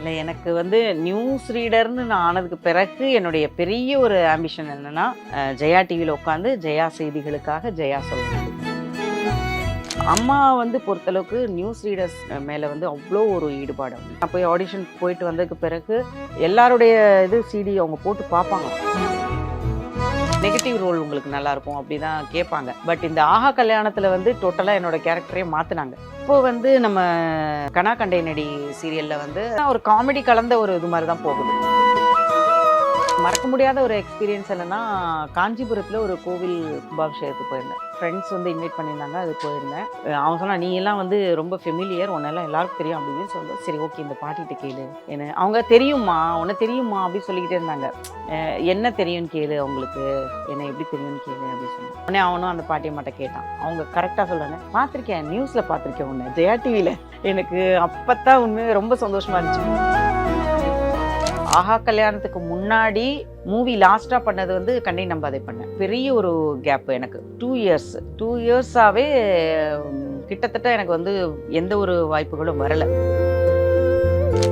இல்லை எனக்கு வந்து நியூஸ் ரீடர்னு நான் ஆனதுக்கு பிறகு என்னுடைய பெரிய ஒரு ஆம்பிஷன் என்னென்னா ஜெயா டிவியில் உட்காந்து ஜெயா செய்திகளுக்காக ஜெயா சொல்லணும். அம்மா வந்து பொறுத்தளவுக்கு நியூஸ் ரீடர்ஸ் மேலே வந்து அவ்வளோ ஒரு ஈடுபாடு. நான் போய் ஆடிஷன் போயிட்டு வந்ததுக்கு பிறகு எல்லாருடைய இது சிடி அவங்க போட்டு பார்ப்பாங்க. நெகட்டிவ் ரோல் உங்களுக்கு நல்லா இருக்கும் அப்படிதான் கேட்பாங்க. பட் இந்த ஆஹா கல்யாணத்தில் வந்து டோட்டலாக என்னோட கேரக்டரே மாற்றினாங்க. இப்போ வந்து நம்ம கனா கண்டை நடி சீரியலில் வந்து ஒரு காமெடி கலந்த ஒரு இது மாதிரி தான் போகுது. மறக்க முடியாத ஒரு எக்ஸ்பீரியன்ஸ் என்னன்னா, காஞ்சிபுரத்தில் ஒரு கோவில் கும்பாபிஷேகத்துக்கு போயிருந்தேன். ஃப்ரெண்ட்ஸ் வந்து இன்வைட் பண்ணியிருந்தாங்க, அது போயிருந்தேன். அவன் சொன்னா நீ எல்லாம் வந்து ரொம்ப ஃபெமிலியர், உன்னெல்லாம் எல்லாருக்கும் தெரியும் அப்படின்னு சொல்லுவோம். சரி ஓகே இந்த பாட்டிகிட்ட கேளு என்ன அவங்க தெரியுமா உன்னை தெரியுமா அப்படின்னு சொல்லிக்கிட்டே இருந்தாங்க. என்ன தெரியும்னு கேளு, அவங்களுக்கு என்ன எப்படி தெரியும்னு கேளு அப்படின்னு சொன்னேன். உடனே அவனும் அந்த பாட்டியை மட்டும் கேட்டான். அவங்க கரெக்டாக சொல்கிறாங்க, பார்த்துருக்கேன் நியூஸில் பார்த்துருக்கேன் உன்னை ஜெயா டிவியில். எனக்கு அப்போத்தான் உண்மையாக ரொம்ப சந்தோஷமாக இருந்துச்சு. ஆஹா கல்யாணத்துக்கு முன்னாடி மூவி லாஸ்ட்டாக பண்ணது வந்து கண்ணை நம்பாதே பண்ணேன். பெரிய ஒரு கேப் எனக்கு 2 இயர்ஸ் 2 இயர்ஸாகவே கிட்டத்தட்ட எனக்கு வந்து எந்த ஒரு வாய்ப்புகளும் வரலை.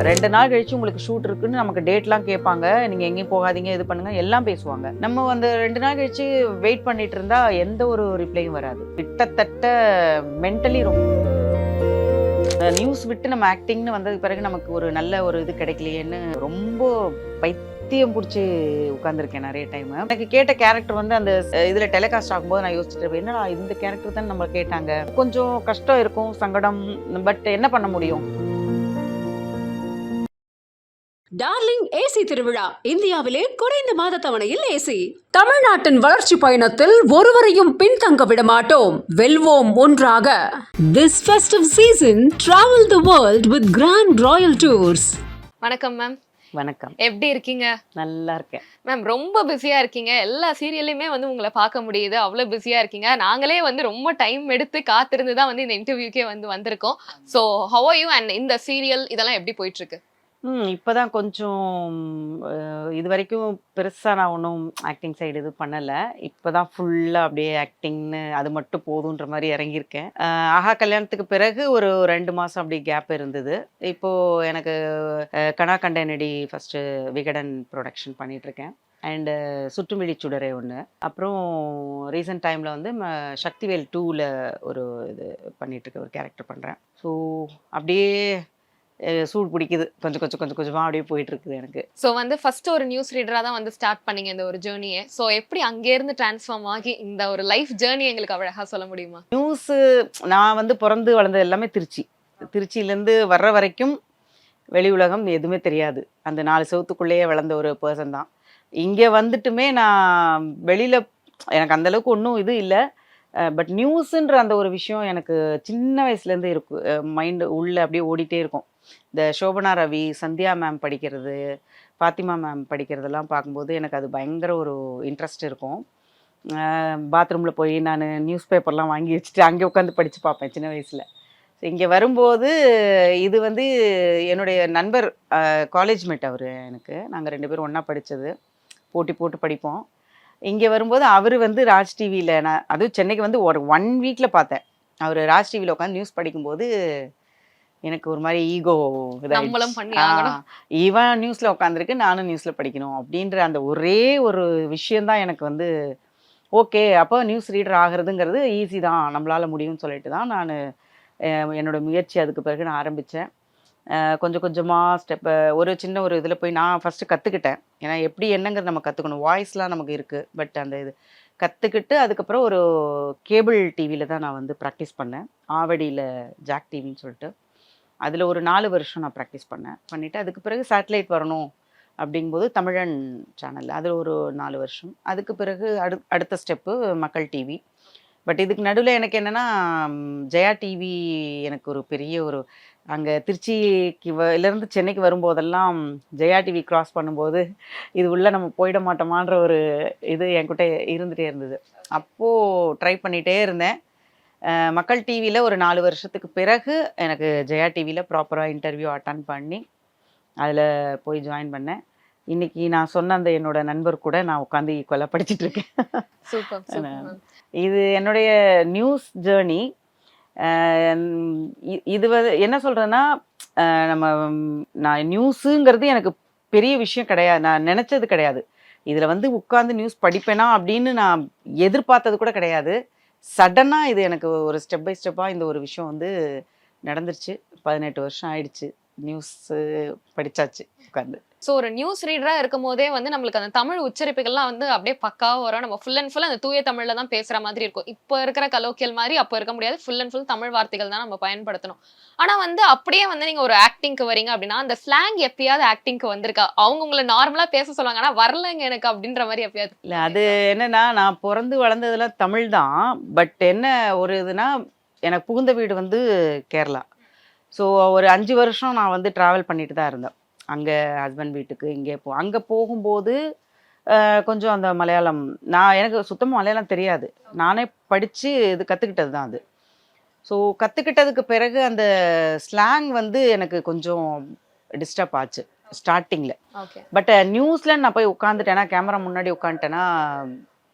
2 நாள் கழிச்சு உங்களுக்கு ஷூட் இருக்குன்னு நமக்கு டேட்லாம் கேட்பாங்க. நீங்கள் எங்கேயும் போகாதீங்க, இது பண்ணுங்க எல்லாம் பேசுவாங்க. நம்ம அந்த 2 நாள் கழிச்சு வெயிட் பண்ணிட்டு இருந்தா எந்த ஒரு ரிப்ளையும் வராது. கிட்டத்தட்ட மென்டலி ரொம்ப நியூஸ் விட்டு நம்ம ஆக்டிங்னு வந்ததுக்கு பிறகு நமக்கு ஒரு நல்ல ஒரு இது கிடைக்கலையேன்னு ரொம்ப பைத்தியம் பிடிச்சி உட்காந்துருக்கேன் நிறைய டைம். எனக்கு கேட்ட கேரக்டர் வந்து அந்த இதில் டெலிகாஸ்ட் ஆகும்போது நான் யோசிச்சுட்டு என்னடா இந்த கேரக்டர் தான் நம்ம கேட்டாங்க. கொஞ்சம் கஷ்டம் இருக்கும், சங்கடம். பட் என்ன பண்ண முடியும். டார்லிங் ஏசி திருவிழா இந்தியாவிலே குறைந்த மாத தவணையில் ஏசி. தமிழ்நாட்டின் வளர்ச்சி பயணத்தில் ஒருவரையும் பின்தங்க விட மாட்டோம். வெல்வோம் ஒன்றாக. This festive season, travel the world with Grand Royal Tours. வணக்கம் மேம். வணக்கம். எப்படி இருக்கீங்க? நல்லா இருக்கேன் மேம். ரொம்ப பிஸியா இருக்கீங்க. எல்லா சீரியல்லையுமே வந்து உங்களை பார்க்க முடியுது, அவ்வளோ பிஸியா இருக்கீங்க. நாங்களே வந்து ரொம்ப டைம் எடுத்து காத்திருந்து தான் வந்து இந்த இன்டர்வியூக்கே வந்து வந்திருக்கோம். So how are you and இந்த சீரியல் இதெல்லாம் எப்படி போயிட்டு இருக்கு? இப்போதான் கொஞ்சம் இது வரைக்கும் பெருசாக நான் ஒன்றும் ஆக்டிங் சைடு இது பண்ணலை. இப்போ தான் ஃபுல்லாக அப்படியே ஆக்டிங்னு அது மட்டும் போதுன்ற மாதிரி இறங்கியிருக்கேன். ஆஹா கல்யாணத்துக்கு பிறகு ஒரு 2 மாதம் அப்படி கேப் இருந்தது. இப்போது எனக்கு கனா கண்டை நடி ஃபஸ்ட்டு விகடன் ப்ரொடக்ஷன் பண்ணிகிட்ருக்கேன். அண்டு சுற்றுமிழி சுடரே ஒன்று. அப்புறம் ரீசெண்ட் டைமில் வந்து சக்திவேல் 2ல் ஒரு இது பண்ணிகிட்ருக்கேன், ஒரு கேரக்டர் பண்ணுறேன். ஸோ அப்படியே சூடு பிடிக்குது, கொஞ்சம் கொஞ்சமாக அப்படியே போயிட்டு இருக்குது எனக்கு. ஸோ வந்து ஃபர்ஸ்ட் ஒரு நியூஸ் ரீடராக தான் வந்து ஸ்டார்ட் பண்ணீங்க இந்த ஒரு ஜேர்னியை. ஸோ எப்படி அங்கேருந்து டிரான்ஸ்ஃபார்ம் ஆகி இந்த ஒரு லைஃப் ஜேர்னி எங்களுக்கு அழகாக சொல்ல முடியுமா? நியூஸு நான் வந்து பிறந்து வளர்ந்தது எல்லாமே திருச்சியிலேருந்து வர்ற வரைக்கும் வெளி உலகம் எதுவுமே தெரியாது. அந்த 4 செவத்துக்குள்ளேயே வளர்ந்த ஒரு பர்சன் தான். இங்கே வந்துட்டுமே நான் வெளியில் எனக்கு அந்தளவுக்கு ஒன்றும் இது இல்லை. பட் நியூஸுன்ற அந்த ஒரு விஷயம் எனக்கு சின்ன வயசுலேருந்து இருக்கும், மைண்டு உள்ளே அப்படியே ஓடிட்டே இருக்கும். இந்த சோபனா ரவி, சந்தியா மேம் படிக்கிறது, ஃபாத்திமா மேம் படிக்கிறதெல்லாம் பார்க்கும்போது எனக்கு அது பயங்கர ஒரு இன்ட்ரெஸ்ட் இருக்கும். பாத்ரூமில் போய் நான் நியூஸ் பேப்பர்லாம் வாங்கி வச்சுட்டு அங்கே உட்காந்து படித்து பார்ப்பேன் சின்ன வயசில். ஸோ இங்கே வரும்போது இது வந்து என்னுடைய நண்பர், காலேஜ் மேட் அவர் எனக்கு. நாங்கள் 2 பேரும் ஒன்றா படித்தது, போட்டி போட்டு படிப்போம். இங்கே வரும்போது அவர் வந்து ராஜ் டிவியில், நான் அதுவும் சென்னைக்கு வந்து ஒரு 1 வீக்கில் பார்த்தேன். அவர் ராஜ் டிவியில் உட்காந்து நியூஸ் படிக்கும்போது எனக்கு ஒரு மாதிரி ஈகோ இவன் நியூஸில் உட்காந்துருக்கு, நானும் நியூஸில் படிக்கணும் அப்படின்ற அந்த ஒரே ஒரு விஷயந்தான் எனக்கு வந்து ஓகே. அப்போ நியூஸ் ரீடர் ஆகிறதுங்கிறது ஈஸி தான், நம்மளால் முடியும்னு சொல்லிட்டு தான் நான் என்னோடய முயற்சி அதுக்கு பிறகு நான் ஆரம்பித்தேன். கொஞ்சம் கொஞ்சமாக ஒரு சின்ன ஒரு இதில் போய் நான் ஃபஸ்ட்டு கற்றுக்கிட்டேன். ஏன்னா எப்படி என்னங்கிறது நம்ம கற்றுக்கணும். வாய்ஸ்லாம் நமக்கு இருக்குது, பட் அந்த இது கற்றுக்கிட்டு அதுக்கப்புறம் ஒரு கேபிள் டிவியில் தான் நான் வந்து ப்ராக்டிஸ் பண்ணேன். ஆவடியில் ஜாக் டிவின்னு சொல்லிட்டு அதில் ஒரு 4 வருஷம் நான் ப்ராக்டிஸ் பண்ணிவிட்டு அதுக்கு பிறகு சேட்டலைட் வரணும் அப்படிங்கும்போது தமிழன் சேனலில் அதில் ஒரு 4 வருஷம். அதுக்கு பிறகு அடுத்த ஸ்டெப்பு மக்கள் டிவி. பட் இதுக்கு நடுவில் எனக்கு என்னென்னா, ஜெயா டிவி எனக்கு ஒரு பெரிய ஒரு அங்கே திருச்சிக்கு இருந்து சென்னைக்கு வரும்போதெல்லாம் ஜெயா டிவி கிராஸ் பண்ணும்போது இது உள்ளே நம்ம போயிட மாட்டோமான்ற ஒரு இது என்கிட்ட இருந்துகிட்டே இருந்தது. அப்போது ட்ரை பண்ணிகிட்டே இருந்தேன். மக்கள் டிவியில் ஒரு 4 வருஷத்துக்கு பிறகு எனக்கு ஜெயா டிவியில் ப்ராப்பராக இன்டர்வியூ அட்டன் பண்ணி அதில் போய் ஜாயின் பண்ணேன். இன்னைக்கு நான் சொன்ன அந்த என்னோட நண்பர் கூட நான் உட்காந்து ஈக்குவலாக படிச்சுட்டு இருக்கேன். சூப்பர். இது என்னுடைய நியூஸ் ஜேர்னி. இது வந்து என்ன சொல்கிறேன்னா, நம்ம நான் நியூஸுங்கிறது எனக்கு பெரிய விஷயம் கிடையாது, நான் நினச்சது கிடையாது. இதில் வந்து உட்காந்து நியூஸ் படிப்பேனா அப்படின்னு நான் எதிர்பார்த்தது கூட கிடையாது. சடனாக இது எனக்கு ஒரு ஸ்டெப் பை ஸ்டெப்பாக இந்த ஒரு விஷயம் வந்து நடந்துருச்சு. 18 வருஷம் ஆயிடுச்சு நியூஸு படித்தாச்சு உட்காந்து. ஸோ ஒரு நியூஸ் ரீடராக இருக்கும் போதே வந்து நம்மளுக்கு அந்த தமிழ் உச்சரிப்புகள்லாம் வந்து அப்படியே பக்காவாக வரும். நம்ம ஃபுல் அண்ட் ஃபுல் அந்த தூய தமிழில் தான் பேசுகிற மாதிரி இருக்கும். இப்போ இருக்கிற கலோக்கியல் மாதிரி அப்போ இருக்க முடியாது. ஃபுல் அண்ட் ஃபுல் தமிழ் வார்த்தைகள் தான் நம்ம பயன்படுத்தணும். ஆனால் வந்து அப்படியே வந்து நீங்கள் ஒரு ஆக்டிங்க்கு வரீங்க அப்படின்னா அந்த ஸ்லாங் எப்பயாவது ஆக்டிங்க்கு வந்திருக்கா? அவங்க உங்களை நார்மலாக பேச சொல்லுவாங்க, ஆனால் வரலைங்க எனக்கு அப்படின்ற மாதிரி எப்பயாவது? இல்லை, அது என்னன்னா, நான் பிறந்து வளர்ந்ததெல்லாம் தமிழ் தான். பட் என்ன ஒரு இதுனா, எனக்கு புகுந்த வீடு வந்து கேரளா. ஸோ ஒரு 5 வருஷம் நான் வந்து ட்ராவல் பண்ணிட்டு தான் இருந்தேன். அங்கே ஹஸ்பண்ட் வீட்டுக்கு இங்கே அங்கே போகும்போது கொஞ்சம் அந்த மலையாளம், எனக்கு சுத்தமாக மலையாளம் தெரியாது. நானே படித்து இது கற்றுக்கிட்டது தான் அது. ஸோ கற்றுக்கிட்டதுக்கு பிறகு அந்த ஸ்லாங் வந்து எனக்கு கொஞ்சம் டிஸ்டர்ப் ஆச்சு ஸ்டார்டிங்கில். ஓகே. பட் நியூஸில் நான் போய் உட்காந்துட்டேன்னா, கேமரா முன்னாடி உட்காந்துட்டேன்னா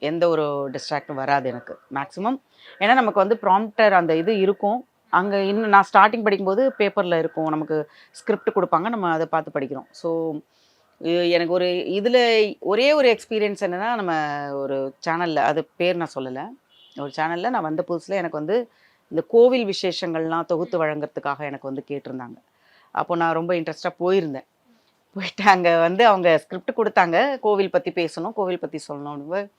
எந்த ஒரு டிஸ்ட்ராக்டும் வராது எனக்கு மேக்ஸிமம். ஏன்னா நமக்கு வந்து ப்ராம்ப்டர் அந்த இது இருக்கும். அங்கே இன்னும் நான் ஸ்டார்டிங் படிக்கும்போது பேப்பரில் இருக்கும், நமக்கு ஸ்கிரிப்ட் கொடுப்பாங்க, நம்ம அதை பார்த்து படிக்கிறோம். ஸோ எனக்கு ஒரு இதில் ஒரே ஒரு எக்ஸ்பீரியன்ஸ் என்னென்னா, நம்ம ஒரு சேனலில், அது பேர் நான் சொல்லலை, ஒரு சேனலில் நான் வந்த புதுசில் எனக்கு வந்து இந்த கோவில் விசேஷங்கள்லாம் தொகுத்து வழங்குறதுக்காக எனக்கு வந்து கேட்டிருந்தாங்க. அப்போ நான் ரொம்ப இன்ட்ரெஸ்டாக போயிருந்தேன். போயிட்டு அங்கே வந்து அவங்க ஸ்கிரிப்ட் கொடுத்தாங்க, கோவில் பற்றி பேசணும், கோவில் பற்றி சொல்லணும்.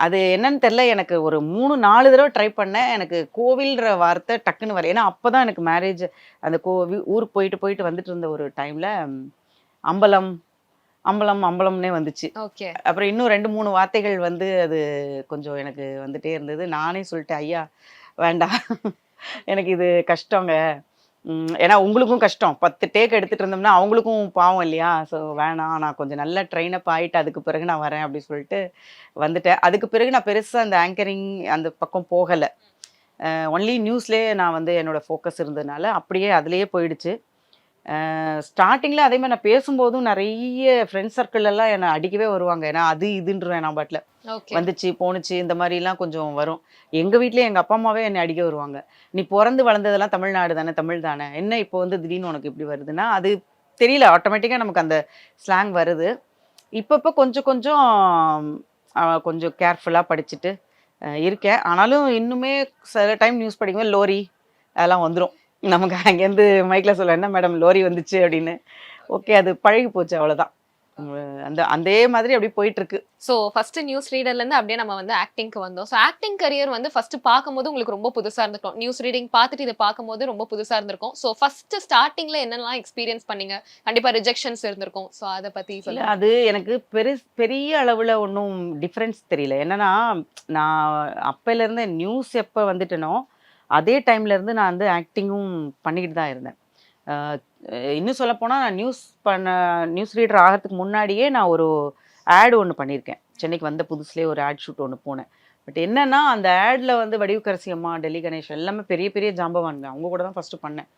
அது என்னன்னு தெரில, எனக்கு ஒரு 3-4 தடவை ட்ரை பண்ணேன். எனக்கு கோவில்ன்ற வார்த்தை டக்குன்னு வர, ஏன்னா அப்போ தான் எனக்கு மேரேஜ், அந்த ஊருக்கு போயிட்டு வந்துட்டு இருந்த ஒரு டைமில் அம்பலம் அம்பலம் அம்பலம்னே வந்துச்சு. ஓகே. அப்புறம் இன்னும் 2-3 வார்த்தைகள் வந்து அது கொஞ்சம் எனக்கு வந்துட்டே இருந்தது. நானே சொல்லிட்டேன், ஐயா வேண்டாம், எனக்கு இது கஷ்டங்க. ஏன்னா உங்களுக்கும் கஷ்டம், 10 டேக் எடுத்துகிட்டு இருந்தோம்னா அவங்களுக்கும் பாவம் இல்லையா? ஸோ வேணாம், நான் கொஞ்சம் நல்லா ட்ரெயினப் ஆகிட்டு அதுக்கு பிறகு நான் வரேன் அப்படின்னு சொல்லிட்டு வந்துட்டேன். அதுக்கு பிறகு நான் பெருசாக அந்த ஆங்கரிங் அந்த பக்கம் போகலை. ஒன்லி நியூஸ்லேயே நான் வந்து என்னோடய ஃபோக்கஸ் இருந்ததுனால அப்படியே அதுலேயே போயிடுச்சு. ஸ்டார்டிங்கில் அதே மாதிரி நான் பேசும்போதும் நிறைய ஃப்ரெண்ட்ஸ் சர்க்கிள்லாம் என்னை அடிக்கவே வருவாங்க. ஏன்னா அது இதுன்றேன் நான் பாட்டில் வந்துச்சு போணுச்சு இந்த மாதிரிலாம் கொஞ்சம் வரும். எங்கள் வீட்டிலே எங்கள் அப்பா அம்மாவே என்னை அடிக்க வருவாங்க. நீ பிறந்து வளர்ந்ததெல்லாம் தமிழ்நாடு தானே, தமிழ் தானே, என்ன இப்போ வந்து திடீர்னு உனக்கு இப்படி வருதுன்னா, அது தெரியல, ஆட்டோமேட்டிக்காக நமக்கு அந்த ஸ்லாங் வருது. இப்போ கொஞ்சம் கொஞ்சம் கேர்ஃபுல்லாக படிச்சுட்டு இருக்கேன். ஆனாலும் இன்னுமே சில டைம் நியூஸ் படிக்கும்போது லோரி அதெல்லாம் வந்துடும் நமக்கு. அங்கேருந்து மைக்கில் சொல்ல, என்ன மேடம் லோரி வந்துச்சு அப்படின்னு. ஓகே, அது பழகி போச்சு, அவ்வளோதான். அதே மாதிரி அப்படி போயிட்டு இருக்கு. ஸோ ஃபர்ஸ்ட் நியூஸ் ரீடர்லேருந்து அப்படியே நம்ம வந்து ஆக்டிங்க்கு வந்தோம். ஸோ ஆக்டிங் கரியர் வந்து ஃபர்ஸ்ட் பார்க்கும்போது உங்களுக்கு ரொம்ப புதுசாக இருந்திருக்கும். நியூஸ் ரீடிங் பார்த்துட்டு இதை பார்க்கும்போது ரொம்ப புதுசாக இருந்திருக்கும். ஸோ ஃபர்ஸ்ட் ஸ்டார்டிங்கில் என்னெல்லாம் எக்ஸ்பீரியன்ஸ் பண்ணீங்க? கண்டிப்பாக ரிஜெக்ஷன்ஸ் இருந்திருக்கும். ஸோ அதை பற்றி இல்லை, அது எனக்கு பெரிய அளவில் ஒன்றும் டிஃப்ரென்ஸ் தெரியல. என்னன்னா, நான் அப்போலேருந்து நியூஸ் எப்போ வந்துட்டேனோ அதே டைம்லேருந்து நான் வந்து ஆக்டிங்கும் பண்ணிக்கிட்டு தான் இருந்தேன். இன்னும் சொல்லப்போனால் நான் நியூஸ் ரீடர் ஆகிறதுக்கு முன்னாடியே நான் ஒரு ஆட் ஒன்று பண்ணியிருக்கேன். சென்னைக்கு வந்த புதுசுலேயே ஒரு ஆட் ஷூட் ஒன்று போனேன். பட் என்னென்னா, அந்த ஆடில் வந்து வடிவுக்கரசி அம்மா, டெல்லி கணேஷ் எல்லாமே பெரிய பெரிய ஜாம்பவான்ங்க. அவங்க கூட தான் ஃபஸ்ட்டு பண்ணேன்.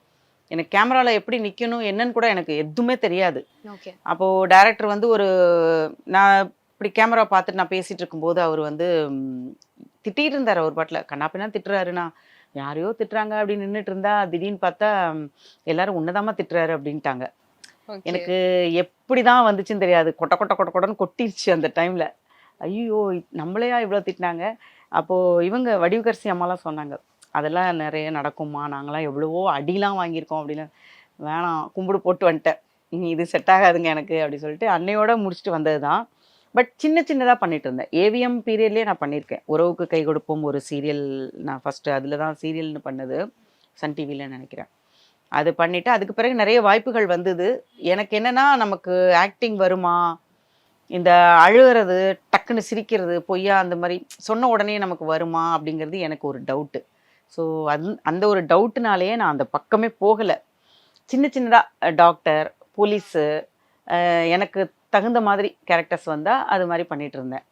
எனக்கு கேமராவில் எப்படி நிற்கணும் என்னன்னு கூட எனக்கு எதுவுமே தெரியாது. அப்போது டைரக்டர் வந்து நான் இப்படி கேமரா பார்த்துட்டு நான் பேசிகிட்டு இருக்கும்போது அவர் வந்து திட்டிகிட்டு இருந்தார். ஒரு பாட்டில் கண்ணாப்பின்னா திட்டுறாருண்ணா, யாரையோ திட்டுறாங்க அப்படின்னு நின்றுட்டு இருந்தா திடீர்னு பார்த்தா எல்லாரும் உன்னதாமா திட்டுறாரு அப்படின்ட்டாங்க. எனக்கு எப்படி தான் வந்துச்சுன்னு தெரியாது, கொட்டன்னு கொட்டிருச்சு அந்த டைமில். ஐயோ, நம்மளையா இவ்வளோ திட்டினாங்க. அப்போது இவங்க வடிவுக்கரசி அம்மாலாம் சொன்னாங்க, அதெல்லாம் நிறைய நடக்குமா, நாங்களாம் எவ்வளவோ அடிலாம் வாங்கியிருக்கோம் அப்படின்னு. வேணாம், கும்பிடு போட்டு வந்துட்டேன், இது செட் ஆகாதுங்க எனக்கு அப்படி சொல்லிட்டு அன்னையோட முடிச்சுட்டு வந்தது தான். பட் சின்னதாக பண்ணிட்டு இருந்தேன். ஏவிஎம் பீரியட்லேயே நான் பண்ணியிருக்கேன். உறவுக்கு கை கொடுப்போம் ஒரு சீரியல், நான் ஃபஸ்ட்டு அதில் தான் சீரியல்னு பண்ணது, சன் டிவியில் நினைக்கிறேன். அது பண்ணிவிட்டு அதுக்கு பிறகு நிறைய வாய்ப்புகள் வந்தது. எனக்கு என்னென்னா, நமக்கு ஆக்டிங் வருமா, இந்த அழுகிறது, டக்குன்னு சிரிக்கிறது, பொய்யா அந்த மாதிரி சொன்ன உடனே நமக்கு வருமா அப்படிங்கிறது எனக்கு ஒரு டவுட்டு. ஸோ அந்த ஒரு டவுட்டுனாலேயே நான் அந்த பக்கமே போகலை. சின்னதாக டாக்டர், போலீஸு, எனக்கு தகுந்த மாதிரி கேரக்டர்ஸ் வந்தால் அது மாதிரி பண்ணிகிட்டு இருந்தேன்.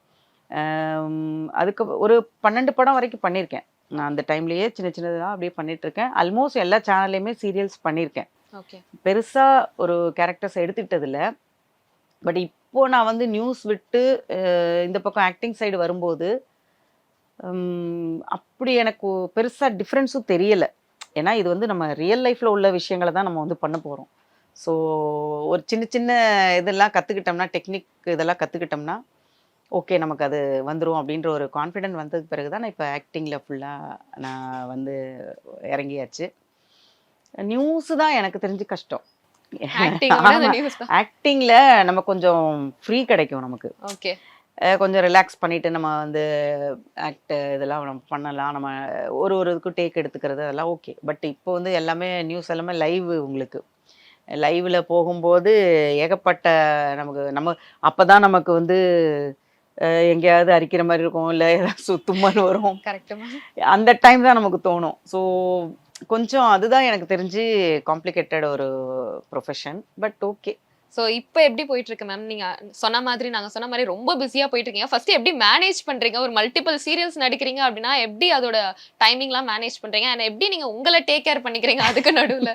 அதுக்கு ஒரு 12 படம் வரைக்கும் பண்ணியிருக்கேன் நான் அந்த டைம்லேயே. சின்னதாக அப்படியே பண்ணிகிட்ருக்கேன். ஆல்மோஸ்ட் எல்லா சேனல்லையுமே சீரியல்ஸ் பண்ணியிருக்கேன். பெருசாக ஒரு கேரக்டர்ஸ் எடுத்துக்கிட்டதில்லை. பட் இப்போது நான் வந்து நியூஸ் விட்டு இந்த பக்கம் ஆக்டிங் சைடு வரும்போது அப்படி எனக்கு பெருசாக டிஃப்ரென்ஸும் தெரியலை. ஏன்னா இது வந்து நம்ம ரியல் லைஃப்பில் உள்ள விஷயங்களை தான் நம்ம வந்து பண்ண போகிறோம். ஸோ ஒரு சின்ன சின்ன இதெல்லாம் கற்றுக்கிட்டோம்னா, டெக்னிக் இதெல்லாம் கற்றுக்கிட்டோம்னா ஓகே நமக்கு அது வந்துடும் அப்படின்ற ஒரு கான்ஃபிடென்ட் வந்ததுக்கு பிறகு தான் நான் இப்போ ஆக்டிங்கில் ஃபுல்லாக நான் வந்து இறங்கியாச்சு. நியூஸு தான் எனக்கு தெரிஞ்சு கஷ்டம். ஆக்டிங்கில் நம்ம கொஞ்சம் ஃப்ரீ கிடைக்கும் நமக்கு. ஓகே. கொஞ்சம் ரிலாக்ஸ் பண்ணிவிட்டு நம்ம வந்து இதெல்லாம் நம்ம பண்ணலாம். நம்ம ஒரு இதுக்கும் டேக் எடுத்துக்கிறது அதெல்லாம் ஓகே. பட் இப்போ வந்து எல்லாமே நியூஸ் எல்லாமே லைவ். உங்களுக்கு லைவில் போகும்போது ஏகப்பட்ட நம்ம அப்போ தான் நமக்கு வந்து எங்கேயாவது அரிக்கிற மாதிரி இருக்கும், இல்லை ஏதாவது தும்மல் வரும். அந்த டைம் தான் நமக்கு தோணும். ஸோ கொஞ்சம் அதுதான் எனக்கு தெரிஞ்சு காம்ப்ளிகேட்டட் ஒரு ப்ரொஃபஷன். But okay. ஸோ இப்போ எப்படி போயிட்டு இருக்கு மேம்? நீங்க நாங்க சொன்ன மாதிரி ரொம்ப பிஸியா போயிட்டு இருக்கீங்க. ஃபர்ஸ்ட் எப்படி மேனேஜ் பண்றீங்க? ஒரு மல்டிபிள் சீரியல்ஸ் நடிக்கிறீங்க அப்படின்னா எப்படி அதோட டைமிங்லாம் மேனேஜ் பண்றீங்க? அண்ட் எப்படி நீங்க உங்களை டேக் கேர் பண்ணிக்கிறீங்க அதுக்கு நடுவில்?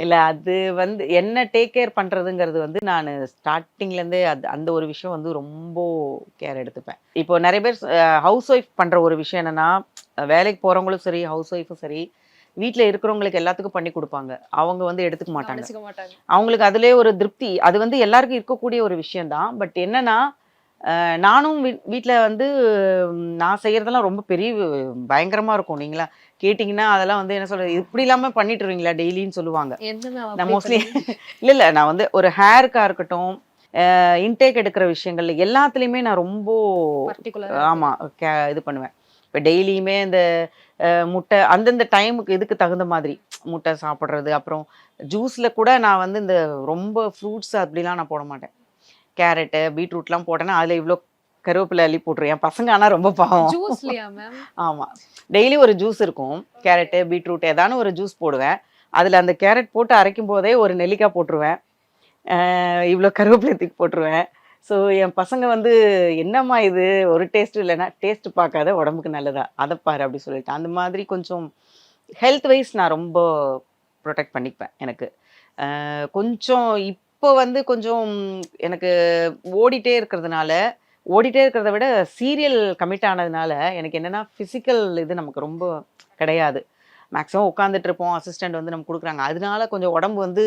இல்லை, அது வந்து என்ன டேக் கேர் பண்ணுறதுங்கிறது வந்து நான் ஸ்டார்டிங்லேருந்தே அந்த ஒரு விஷயம் வந்து ரொம்ப கேர் எடுத்துப்பேன். இப்போ நிறைய பேர் ஹவுஸ் ஒய்ஃப் பண்ணுற ஒரு விஷயம் என்னென்னா, வேலைக்கு போகிறவங்களும் சரி, ஹவுஸ் ஒய்ஃபும் சரி, வீட்டில் இருக்கிறவங்களுக்கு எல்லாத்துக்கும் பண்ணி கொடுப்பாங்க. அவங்க வந்து எடுத்துக்க மாட்டாங்க. அவங்களுக்கு அதிலே ஒரு திருப்தி. அது வந்து எல்லாருக்கும் இருக்கக்கூடிய ஒரு விஷயம்தான். பட் என்னன்னா, நானும் வீட்டில் வந்து நான் செய்கிறதெல்லாம் ரொம்ப பெரிய பயங்கரமாக இருக்கும். நீங்களா கேட்டிங்கன்னா அதெல்லாம் வந்து என்ன சொல்கிறது, இப்படி இல்லாமல் பண்ணிட்டுருவீங்களா டெய்லின்னு சொல்லுவாங்க. நான் மோஸ்ட்லி இல்லை நான் வந்து ஒரு ஹேருக்காக இருக்கட்டும், இன்டேக் எடுக்கிற விஷயங்கள் எல்லாத்துலேயுமே நான் ரொம்ப ஆமாம் இது பண்ணுவேன். இப்போ டெய்லியுமே இந்த முட்டை அந்தந்த டைமுக்கு இதுக்கு தகுந்த மாதிரி முட்டை சாப்பிட்றது. அப்புறம் ஜூஸில் கூட நான் வந்து இந்த ரொம்ப ஃப்ரூட்ஸ் அப்படிலாம் நான் போட மாட்டேன். கேரட்டு பீட்ரூட்லாம் போட்டேன்னா அதில் இவ்வளோ கருவேப்பிலை அள்ளி போட்டுருவேன். பசங்க ஆனால் ரொம்ப பாவம். ஆமாம், டெய்லி ஒரு ஜூஸ் இருக்கும். கேரட்டு பீட்ரூட் ஏதானு ஒரு ஜூஸ் போடுவேன். அதில் அந்த கேரட் போட்டு அரைக்கும் போதே ஒரு நெல்லிக்காய் போட்டுருவேன், இவ்வளோ கருவேப்பிலை தூக்கி போட்டுருவேன். ஸோ என் பசங்க வந்து என்னம்மா இது ஒரு டேஸ்ட்டு இல்லைன்னா, டேஸ்ட்டு பார்க்காத உடம்புக்கு நல்லதா அதை பாரு அப்படி சொல்லிட்டு அந்த மாதிரி கொஞ்சம் ஹெல்த் வைஸ் நான் ரொம்ப ப்ரொடெக்ட் பண்ணிப்பேன். எனக்கு கொஞ்சம் இப்போ வந்து கொஞ்சம் எனக்கு ஓடிட்டே இருக்கிறத விட சீரியல் கமிட் ஆனதுனால எனக்கு என்னென்னா ஃபிசிக்கல் இது நமக்கு ரொம்ப கிடையாது. மேக்ஸிமம் உட்காந்துட்டு இருப்போம், அசிஸ்டண்ட் வந்து நமக்கு கொடுக்குறாங்க. அதனால கொஞ்சம் உடம்பு வந்து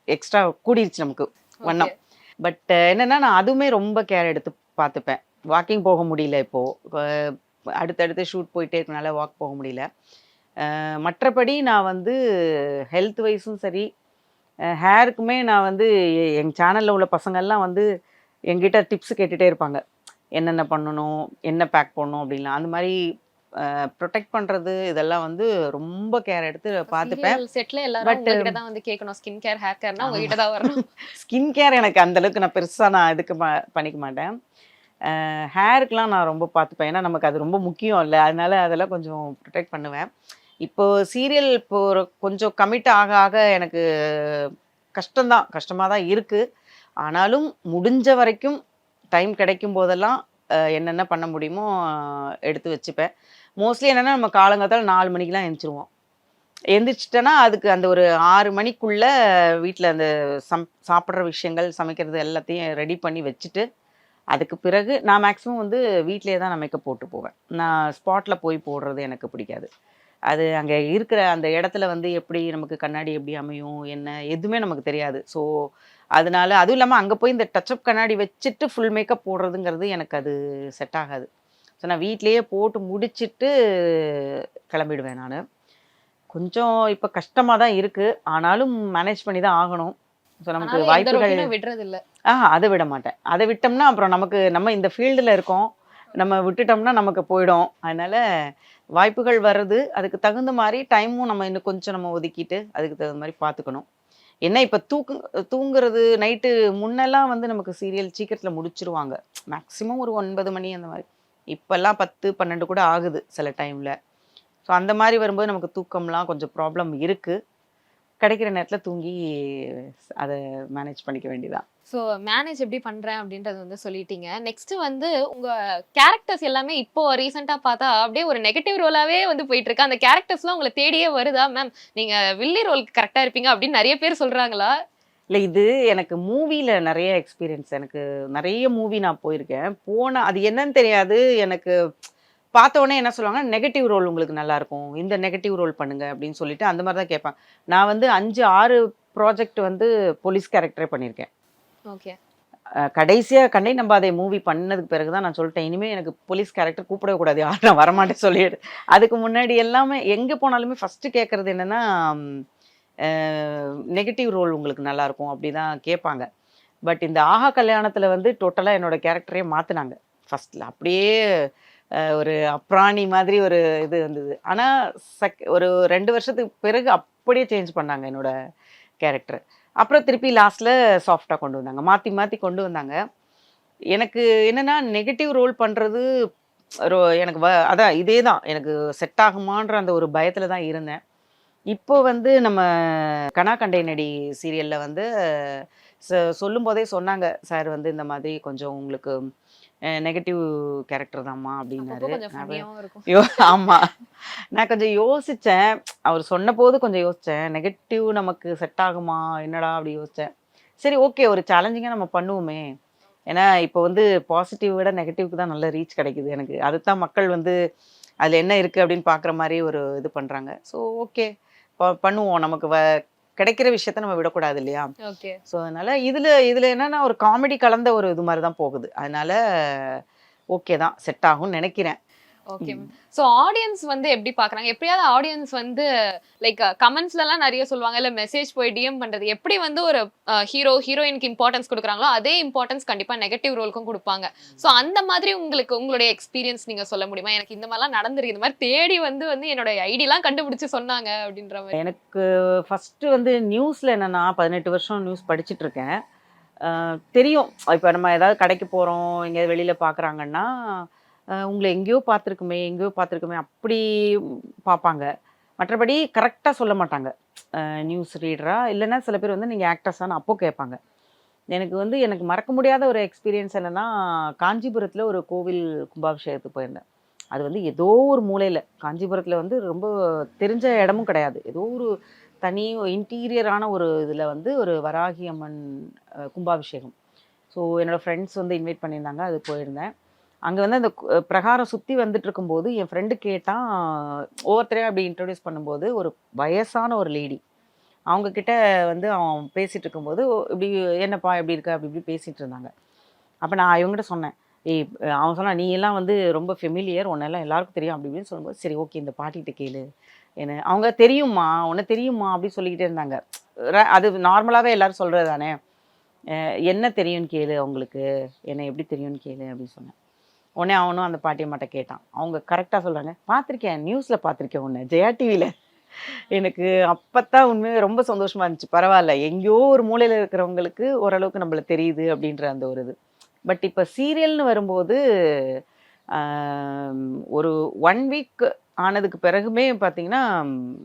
எக்ஸ்ட்ரா கூடிருச்சு நமக்கு வண்ணம். பட் என்னென்னா நான் அதுவுமே ரொம்ப கேர் எடுத்து பார்த்துப்பேன். வாக்கிங் போக முடியல இப்போது, அடுத்தடுத்து ஷூட் போயிட்டே இருக்கனால வாக் போக முடியல. மற்றபடி நான் வந்து ஹெல்த் வைஸும் சரி, ஹேருக்குமே நான் வந்து எங்கள் சேனலில் உள்ள பசங்கள்லாம் வந்து எங்கிட்ட டிப்ஸ் கேட்டுகிட்டே இருப்பாங்க, என்னென்ன பண்ணணும், என்ன பேக் பண்ணணும் அப்படின்லாம். அந்த மாதிரி ப்ரொடெக்ட் பண்ணுறது இதெல்லாம் வந்து ரொம்ப கேர் எடுத்து பார்த்துப்பேன். ஸ்கின் கேர் எனக்கு அந்தளவுக்கு நான் பெருசாக நான் இதுக்கு பண்ணிக்க மாட்டேன். ஹேருக்கெலாம் நான் ரொம்ப பார்த்துப்பேன். ஏன்னா நமக்கு அது ரொம்ப முக்கியம் இல்லை, அதனால அதெல்லாம் கொஞ்சம் ப்ரொடெக்ட் பண்ணுவேன். இப்போது சீரியல் இப்போ கொஞ்சம் கமிட் ஆக ஆக எனக்கு கஷ்டமாக தான் இருக்குது. ஆனாலும் முடிஞ்ச வரைக்கும் டைம் கிடைக்கும் போதெல்லாம் என்னென்ன பண்ண முடியுமோ எடுத்து வச்சுப்பேன். மோஸ்ட்லி என்னென்னா நம்ம காலங்காத்தால 4 மணிக்கெலாம் எழுந்திரிச்சிருவோம். எழுந்திரிச்சிட்டேன்னா அதுக்கு அந்த ஒரு 6 மணிக்குள்ளே வீட்டில் அந்த சாப்பிட்ற விஷயங்கள் சமைக்கிறது எல்லாத்தையும் ரெடி பண்ணி வச்சுட்டு, அதுக்கு பிறகு நான் மேக்ஸிமம் வந்து வீட்டிலே தான் நான் மேக்கப் போட்டு போவேன். நான் ஸ்பாட்டில் போய் போடுறது எனக்கு பிடிக்காது. அது அங்கே இருக்கிற அந்த இடத்துல வந்து எப்படி நமக்கு கண்ணாடி எப்படி அமையும் என்ன எதுவுமே நமக்கு தெரியாது. ஸோ அதனால அதுவும் இல்லாமல் அங்கே போய் இந்த டச்சப் கண்ணாடி வச்சுட்டு ஃபுல் மேக்கப் போடுறதுங்கிறது எனக்கு அது செட் ஆகாது. ஸோ நான் வீட்லேயே போட்டு முடிச்சுட்டு கிளம்பிடுவேன். நான் கொஞ்சம் இப்போ கஷ்டமாக தான் இருக்குது, ஆனாலும் மேனேஜ் பண்ணி தான் ஆகணும். ஸோ நமக்கு வாய்ப்புகள் விடுறதில்லை. அதை விட மாட்டேன். அதை விட்டோம்னா அப்புறம் நம்ம இந்த ஃபீல்டில் இருக்கோம், நம்ம விட்டுட்டோம்னா நமக்கு போயிடும். அதனால் வாய்ப்புகள் வர்றது அதுக்கு தகுந்த மாதிரி டைமும் நம்ம இன்னும் கொஞ்சம் நம்ம ஒதுக்கிட்டு அதுக்கு தகுந்த மாதிரி பார்த்துக்கணும். என்ன இப்போ தூங்குறது நைட்டு முன்னெல்லாம் வந்து நமக்கு சீரியல் சீக்கிரத்தில் முடிச்சிருவாங்க, மேக்ஸிமம் ஒரு 9 மணி அந்த மாதிரி. இப்போல்லாம் 10, 12 கூட ஆகுது சில டைமில். ஸோ அந்த மாதிரி வரும்போது நமக்கு தூக்கம்லாம் கொஞ்சம் ப்ராப்ளம் இருக்குது. கிடைக்கிற நேரத்தில் தூங்கி அதை மேனேஜ் பண்ணிக்க வேண்டியதான். ஸோ மேனேஜ் எப்படி பண்ணுறேன் அப்படின்றது வந்து சொல்லிட்டீங்க. நெக்ஸ்ட்டு வந்து உங்கள் கேரக்டர்ஸ் எல்லாமே இப்போ ரீசெண்டாக பார்த்தா அப்படியே ஒரு நெகட்டிவ் ரோலாகவே வந்து போயிட்டுருக்கு. அந்த கேரக்டர்ஸ்லாம் உங்களை தேடியே வருதா மேம்? நீங்கள் வில்லி ரோலுக்கு கரெக்டாக இருப்பீங்க அப்படின்னு நிறைய பேர் சொல்கிறாங்களா? இல்லை, இது எனக்கு மூவியில் நிறைய எக்ஸ்பீரியன்ஸ். எனக்கு நிறைய மூவி நான் போயிருக்கேன். அது என்னன்னு தெரியாது, எனக்கு பார்த்த உடனே என்ன சொல்லுவாங்க, நெகட்டிவ் ரோல் உங்களுக்கு நல்லா இருக்கும், இந்த நெகட்டிவ் ரோல் பண்ணுங்க அப்படின்னு சொல்லிட்டு அந்த மாதிரி தான் கேட்பாங்க. நான் வந்து 5-6 ப்ராஜெக்ட் வந்து போலீஸ் கேரக்டரே பண்ணியிருக்கேன். ஓகே. கடைசியா கண்ணை நம்பாதே மூவி பண்ணதுக்கு பிறகு தான் நான் சொல்லிட்டேன், இனிமே எனக்கு போலீஸ் கேரக்டர் கூப்பிடவே கூடாது, யாரும் நான் வரமாட்டேன்னு சொல்லிடு. அதுக்கு முன்னாடி எல்லாமே எங்கே போனாலுமே ஃபஸ்ட்டு கேட்குறது என்னென்னா, நெகட்டிவ் ரோல் உங்களுக்கு நல்லா இருக்கும் அப்படி தான் கேட்பாங்க. பட் இந்த ஆஹா கல்யாணத்தில் வந்து டோட்டலாக என்னோட கேரக்டரே மாற்றினாங்க. ஃபஸ்ட்டில் அப்படியே ஒரு அப்ராணி மாதிரி ஒரு இது இருந்தது. ஆனால் ஒரு 2 வருஷத்துக்கு பிறகு அப்படியே சேஞ்ச் பண்ணாங்க என்னோட கேரக்டர். அப்புறம் திருப்பி லாஸ்ட்டில் சாஃப்டாக கொண்டு வந்தாங்க, மாற்றி மாற்றி கொண்டு வந்தாங்க. எனக்கு என்னென்னா நெகட்டிவ் ரோல் பண்ணுறது எனக்கு அதான் இதே தான் எனக்கு செட் ஆகுமான்ற அந்த ஒரு பயத்தில் தான் இருந்தேன். இப்போ வந்து நம்ம கனா கண்டை நடி சீரியலில் வந்து சொல்லும் போதே சொன்னாங்க, சார் வந்து இந்த மாதிரி கொஞ்சம் உங்களுக்கு நெகட்டிவ் கேரக்டர் தான்மா அப்படின்னாரு. ஆமாம், நான் கொஞ்சம் யோசித்தேன், அவர் சொன்னபோது கொஞ்சம் யோசித்தேன், நெகட்டிவ் நமக்கு செட் ஆகுமா என்னடா அப்படி யோசித்தேன். சரி ஓகே, ஒரு சேலஞ்சிங்காக நம்ம பண்ணுவோமே, ஏன்னா இப்போ வந்து பாசிட்டிவ் விட நெகட்டிவ்க்கு தான் நல்ல ரீச் கிடைக்குது எனக்கு. அதுதான் மக்கள் வந்து அதில் என்ன இருக்குது அப்படின்னு பார்க்குற மாதிரி ஒரு இது பண்ணுறாங்க. ஸோ ஓகே பண்ணுவோம், நமக்கு கிடைக்கிற விஷயத்த நம்ம விடக்கூடாது இல்லையா? ஓகே. ஸோ அதனால இதில் என்னன்னா ஒரு காமெடி கலந்த ஒரு இது மாதிரி தான் போகுது. அதனால ஓகே தான், செட் ஆகும்னு நினைக்கிறேன். Okay ma'am. ஸோ ஆடியன்ஸ் வந்து எப்படி பார்க்குறாங்க? எப்படியாவது ஆடியன்ஸ் வந்து லைக் கமெண்ட்ஸ்லலாம் நிறைய சொல்லுவாங்க, இல்லை மெசேஜ் போய் டிஎம் பண்ணுறது, எப்படி வந்து ஒரு ஹீரோயினுக்கு இம்பார்ட்டன்ஸ் கொடுக்குறாங்களோ அதே இம்பார்ட்டன்ஸ் கண்டிப்பாக நெகட்டிவ் ரோலுக்கும் கொடுப்பாங்க. ஸோ அந்த மாதிரி உங்களுடைய எக்ஸ்பீரியன்ஸ் நீங்கள் சொல்ல முடியுமா? எனக்கு இந்த மாதிரிலாம் நடந்திருக்கு, இந்த மாதிரி தேடி வந்து என்னோட ஐடிலாம் கண்டுபிடிச்சி சொன்னாங்க அப்படின்ற மாதிரி. எனக்கு ஃபஸ்ட்டு வந்து நியூஸில் என்னென்னா 18 வருஷம் நியூஸ் படிச்சுட்டு இருக்கேன். தெரியும், இப்போ நம்ம ஏதாவது கடைக்கு போகிறோம், எங்கேயாவது வெளியில் பார்க்குறாங்கன்னா உங்களை எங்கேயோ பார்த்துருக்குமே அப்படி பார்ப்பாங்க. மற்றபடி கரெக்டாக சொல்ல மாட்டாங்க. நியூஸ் ரீடரா இல்லைன்னா சில பேர் வந்து நீங்கள் ஆக்ட்ரஸான்னு அப்போ கேட்பாங்க. எனக்கு மறக்க முடியாத ஒரு எக்ஸ்பீரியன்ஸ் என்னென்னா, காஞ்சிபுரத்தில் ஒரு கோவில் கும்பாபிஷேகத்துக்கு போயிருந்தேன். அது வந்து ஏதோ ஒரு மூலையில், காஞ்சிபுரத்தில் வந்து ரொம்ப தெரிஞ்ச இடமும் கிடையாது, ஏதோ ஒரு தனி இன்டீரியரான ஒரு இதில் வந்து ஒரு வராகி அம்மன் கும்பாபிஷேகம். ஸோ என்னோடய ஃப்ரெண்ட்ஸ் வந்து இன்வைட் பண்ணியிருந்தாங்க, அது போயிருந்தேன். அங்கே வந்து அந்த பிரகாரம் சுற்றி வந்துட்டு இருக்கும்போது என் ஃப்ரெண்டு கேட்டான், ஒவ்வொருத்தரையும் அப்படி இன்ட்ரடியூஸ் பண்ணும்போது ஒரு வயசான ஒரு லேடி, அவங்கக்கிட்ட வந்து அவன் பேசிகிட்டு இருக்கும்போது இப்படி என்னப்பா எப்படி இருக்க அப்படி இப்படி பேசிகிட்டு இருந்தாங்க. அப்போ நான் இவங்ககிட்ட சொன்னேன், அவன் சொன்னான், நீ எல்லாம் வந்து ரொம்ப ஃபெமிலியர், உன்னெல்லாம் எல்லாருக்கும் தெரியும் அப்படி இப்படின்னு சொல்லும்போது, சரி ஓகே இந்த பாட்டிகிட்ட கேளு என்ன, அவங்க தெரியுமா உன்னை தெரியுமா அப்படின்னு சொல்லிக்கிட்டே இருந்தாங்க. அது நார்மலாகவே எல்லோரும் சொல்கிறது தானே, என்ன தெரியும்னு கேளு, அவங்களுக்கு என்னை எப்படி தெரியும்னு கேளு அப்படின்னு சொன்னேன். உடனே அவனும் அந்த பாட்டியை மட்டும் கேட்டான். அவங்க கரெக்டாக சொல்கிறாங்க, பார்த்துருக்கேன், நியூஸில் பார்த்துருக்கேன் உன்னை ஜெயா டிவியில். எனக்கு அப்போத்தான் உண்மையாக ரொம்ப சந்தோஷமாக இருந்துச்சு. பரவாயில்ல, எங்கேயோ ஒரு மூலையில் இருக்கிறவங்களுக்கு ஓரளவுக்கு நம்மளை தெரியுது அப்படின்ற அந்த ஒரு இது. பட் இப்போ சீரியல்னு வரும்போது ஒரு 1 வீக் ஆனதுக்கு பிறகுமே பார்த்திங்கன்னா,